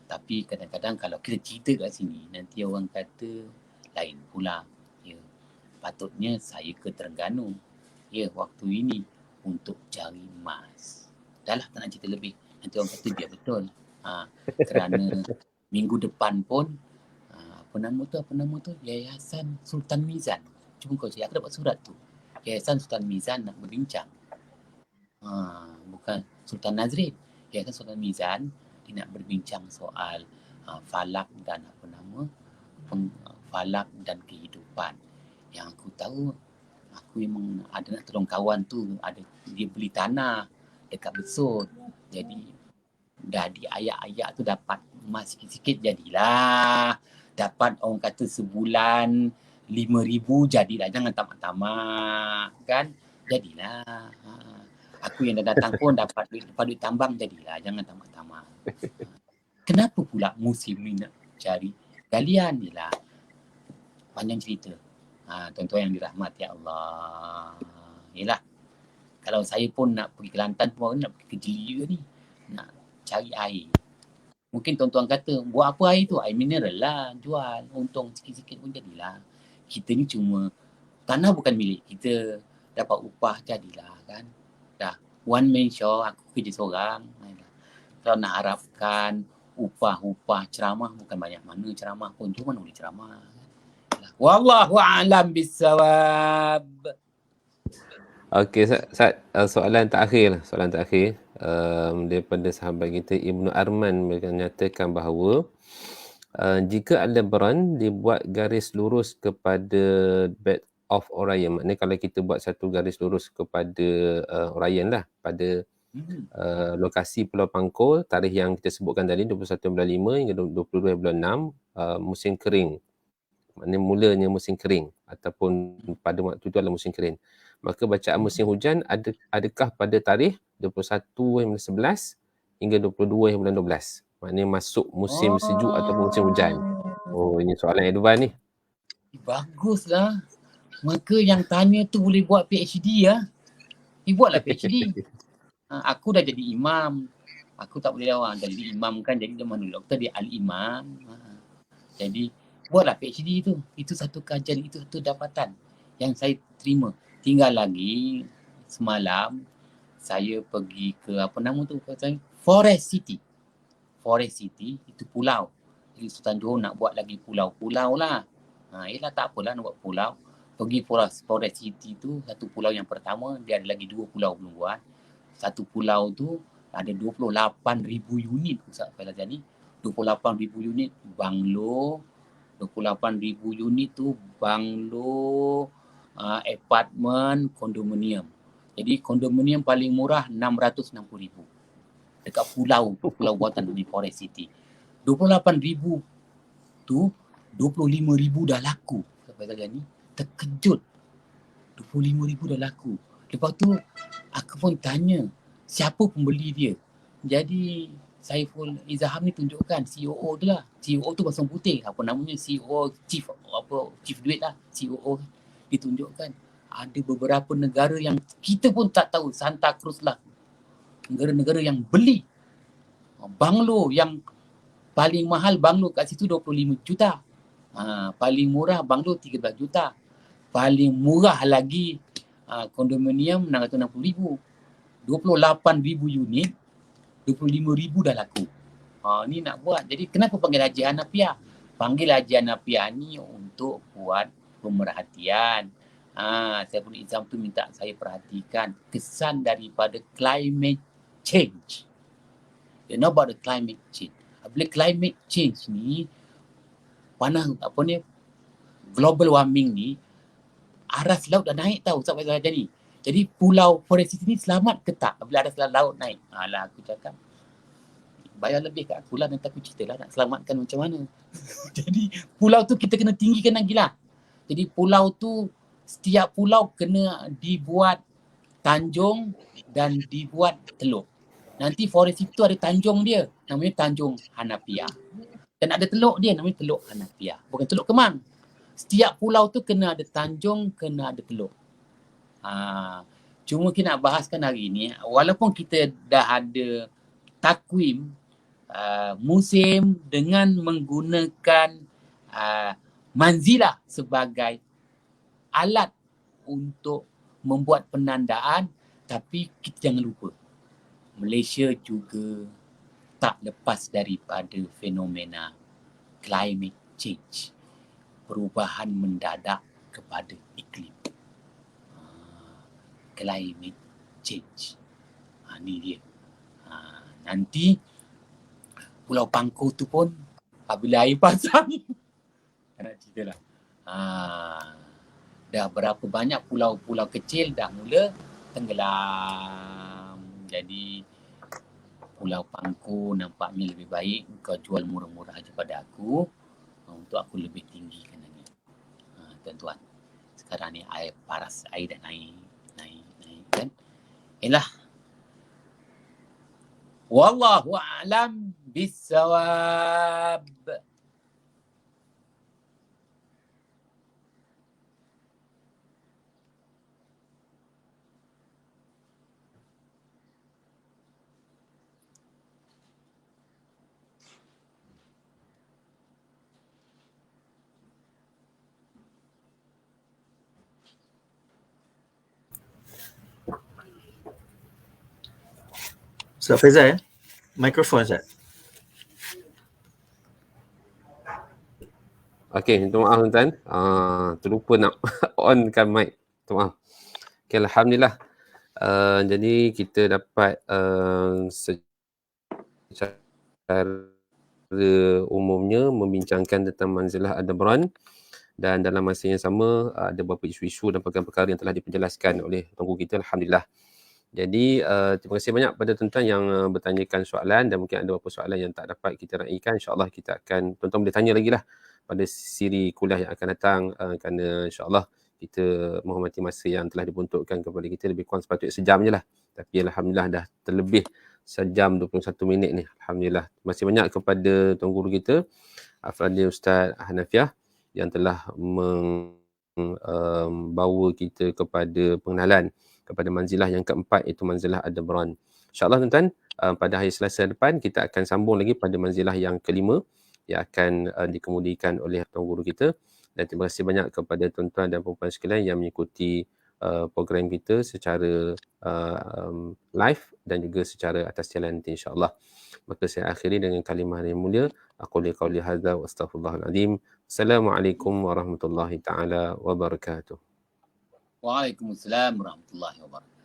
Tapi kadang-kadang kalau kita cerita kat sini, nanti orang kata lain pula. Ya, patutnya saya ke Terengganu. Ya, waktu ini untuk cari emas. Dah lah, tak nak cerita lebih. Nanti orang kata biar betul. Kerana minggu depan pun, apa nama tu? Yayasan Sultan Mizan. Cuma kau cari, aku dapat surat tu. Yayasan Sultan Mizan nak berbincang. Bukan Sultan Nazrin. Yayasan Sultan Mizan, dia nak berbincang soal falak dan falak dan kehidupan. Yang aku tahu, aku memang ada nak tolong kawan tu, dia beli tanah dekat Besut. Jadi dah di ayak-ayak tu dapat emas sikit-sikit, jadilah dapat orang kata sebulan 5,000 jadilah, jangan tamak-tamak kan, jadilah. Aku yang dah datang pun dapat duit tambang, jadilah, jangan tamak-tamak. Kenapa pula musim ni nak cari galian? Yelah, panjang cerita. Tuan-tuan yang dirahmati Allah. Yelah, kalau saya pun nak pergi Kelantan pun nak pergi ke Jeli juga ni, nak cari air. Mungkin tuan-tuan kata, buat apa air tu? Air mineral lah, jual. Untung sikit-sikit pun jadilah. Kita ni cuma, tanah bukan milik kita. Dapat upah jadilah kan. Dah, one man show, aku kerja seorang. Kalau nak harapkan upah ceramah, bukan banyak mana ceramah pun. Cuma mana boleh ceramah. Wallahu a'lam bissawab. Okey, Ustaz, soalan terakhir daripada sahabat kita Ibnu Arman menyatakan bahawa jika Al-Lebran dibuat garis lurus kepada bed of Orion, maknanya kalau kita buat satu garis lurus kepada Orion lah, pada lokasi Pulau Pangkor, tarikh yang kita sebutkan tadi 21 bulan 5 hingga 22 bulan 6, musim kering. Maknanya mulanya musim kering ataupun pada waktu itu adalah musim kering. Maka bacaan musim hujan adakah pada tarikh 21 bulan 11 hingga 22 bulan 12? Maknanya masuk musim sejuk ataupun musim hujan. Oh, ini soalan advance ni. Baguslah. Maka yang tanya tu boleh buat PhD ya. Buatlah PhD. Aku dah jadi imam. Aku tak boleh lawan. Jadi imam kan, jadi dia mana doktor, dia al-imam. Jadi buatlah PhD tu. Itu satu kajian, itu satu dapatan yang saya terima. Tinggal lagi semalam saya pergi ke apa nama tu? Forest City. Forest City itu pulau. Jadi Sultan Johor nak buat lagi pulau-pulau lah. Yelah tak apalah nak buat pulau. Pergi Forest City tu, satu pulau yang pertama, dia ada lagi 2 pulau belum buat. Satu pulau tu ada 28,000 unit Ustaz Failazani. 28,000 unit banglo. 28,000 unit tu banglo, apartmen, kondominium. Jadi kondominium paling murah 660,000 dekat pulau buatan di Forest City. 28,000 tu 25,000 dah laku. Sampai kali ni terkejut. 25,000 dah laku. Lepas tu aku pun tanya siapa pembeli dia. Jadi Saiful Izham ni tunjukkan COO tu lah. COO tu pasang putih. Apa namanya CEO, chief duit lah. COO ditunjukkan. Ada beberapa negara yang kita pun tak tahu. Santa Cruz lah. Negara-negara yang beli. Banglo yang paling mahal banglo kat situ 25 juta. Paling murah banglo 13 juta. Paling murah lagi kondominium 660,000. 28,000 unit. 25,000 dah laku. Ni nak buat. Jadi kenapa panggil Haji Hanafiah? Panggil Haji Hanafiah ni untuk buat pemerhatian. Saiful Izham tu minta saya perhatikan kesan daripada climate change. You know about the climate change. Bila climate change ni, global warming ni, aras laut dah naik tau Ustaz Faizal Rajani. Jadi pulau Forest City ni selamat ke tak bila aras laut naik? Lah aku cakap, bayar lebih kat aku lah, nanti aku cerita lah nak selamatkan macam mana. Jadi pulau tu kita kena tinggikan lagi lah. Jadi pulau tu, setiap pulau kena dibuat tanjung dan dibuat teluk. Nanti Forest itu ada tanjung dia, namanya Tanjung Hanafiah. Dan ada teluk dia, namanya Teluk Hanafiah. Bukan Teluk Kemang. Setiap pulau tu kena ada tanjung, kena ada teluk. Cuma kita nak bahaskan hari ni, walaupun kita dah ada takwim musim dengan menggunakan manzilah sebagai alat untuk membuat penandaan, tapi kita jangan lupa Malaysia juga tak lepas daripada fenomena climate change, perubahan mendadak kepada iklim. Climate change. Ni dia. Nanti Pulau Pangkor tu pun apabila air pasang nak cerita lah. Dah berapa banyak pulau-pulau kecil dah mula tenggelam. Jadi Pulau Pangkor nampaknya lebih baik kau jual murah-murah aja pada aku untuk aku lebih tinggikan lagi. tuan-tuan. Sekarang ni air paras, air dah naik kan. Inilah. Wallahu a'lam bissawab. Ustaz Faizal ya? Mikrofon Ustaz. Okey, minta maaf tuan. Terlupa nak onkan mic. Minta maaf. Okey, alhamdulillah. Jadi kita dapat secara umumnya membincangkan tentang manzilah Adabran, dan dalam masa yang sama ada beberapa isu-isu dan perkara-perkara yang telah diperjelaskan oleh tunggu kita, alhamdulillah. Jadi terima kasih banyak pada tuan-tuan yang bertanyakan soalan, dan mungkin ada beberapa soalan yang tak dapat kita raikan. InsyaAllah kita akan, tuan-tuan boleh tanya lagi lah pada siri kuliah yang akan datang, kerana insyaAllah kita menghormati masa yang telah diperuntukkan kepada kita, lebih kurang sepatutnya sejam je lah. Tapi alhamdulillah dah terlebih sejam 21 minit ni. Alhamdulillah. Terima kasih banyak kepada tuan guru kita, Al-Fadhil Ustaz Hanafiah, yang telah membawa kita kepada pengenalan kepada manzilah yang keempat, iaitu manzilah Adabran. InsyaAllah tuan-tuan, pada hari Selasa depan kita akan sambung lagi pada manzilah yang kelima yang akan dikemudikan oleh tuan guru kita. Dan terima kasih banyak kepada tuan-tuan dan puan-puan sekalian yang mengikuti program kita secara live dan juga secara atas jalan nanti, insyaAllah. Maka saya akhiri dengan kalimah yang mulia. Aqul qawli hadza wa astaghfirullahal azim. Assalamualaikum warahmatullahi taala wabarakatuh. Waalaikumsalam warahmatullahi wabarakatuh.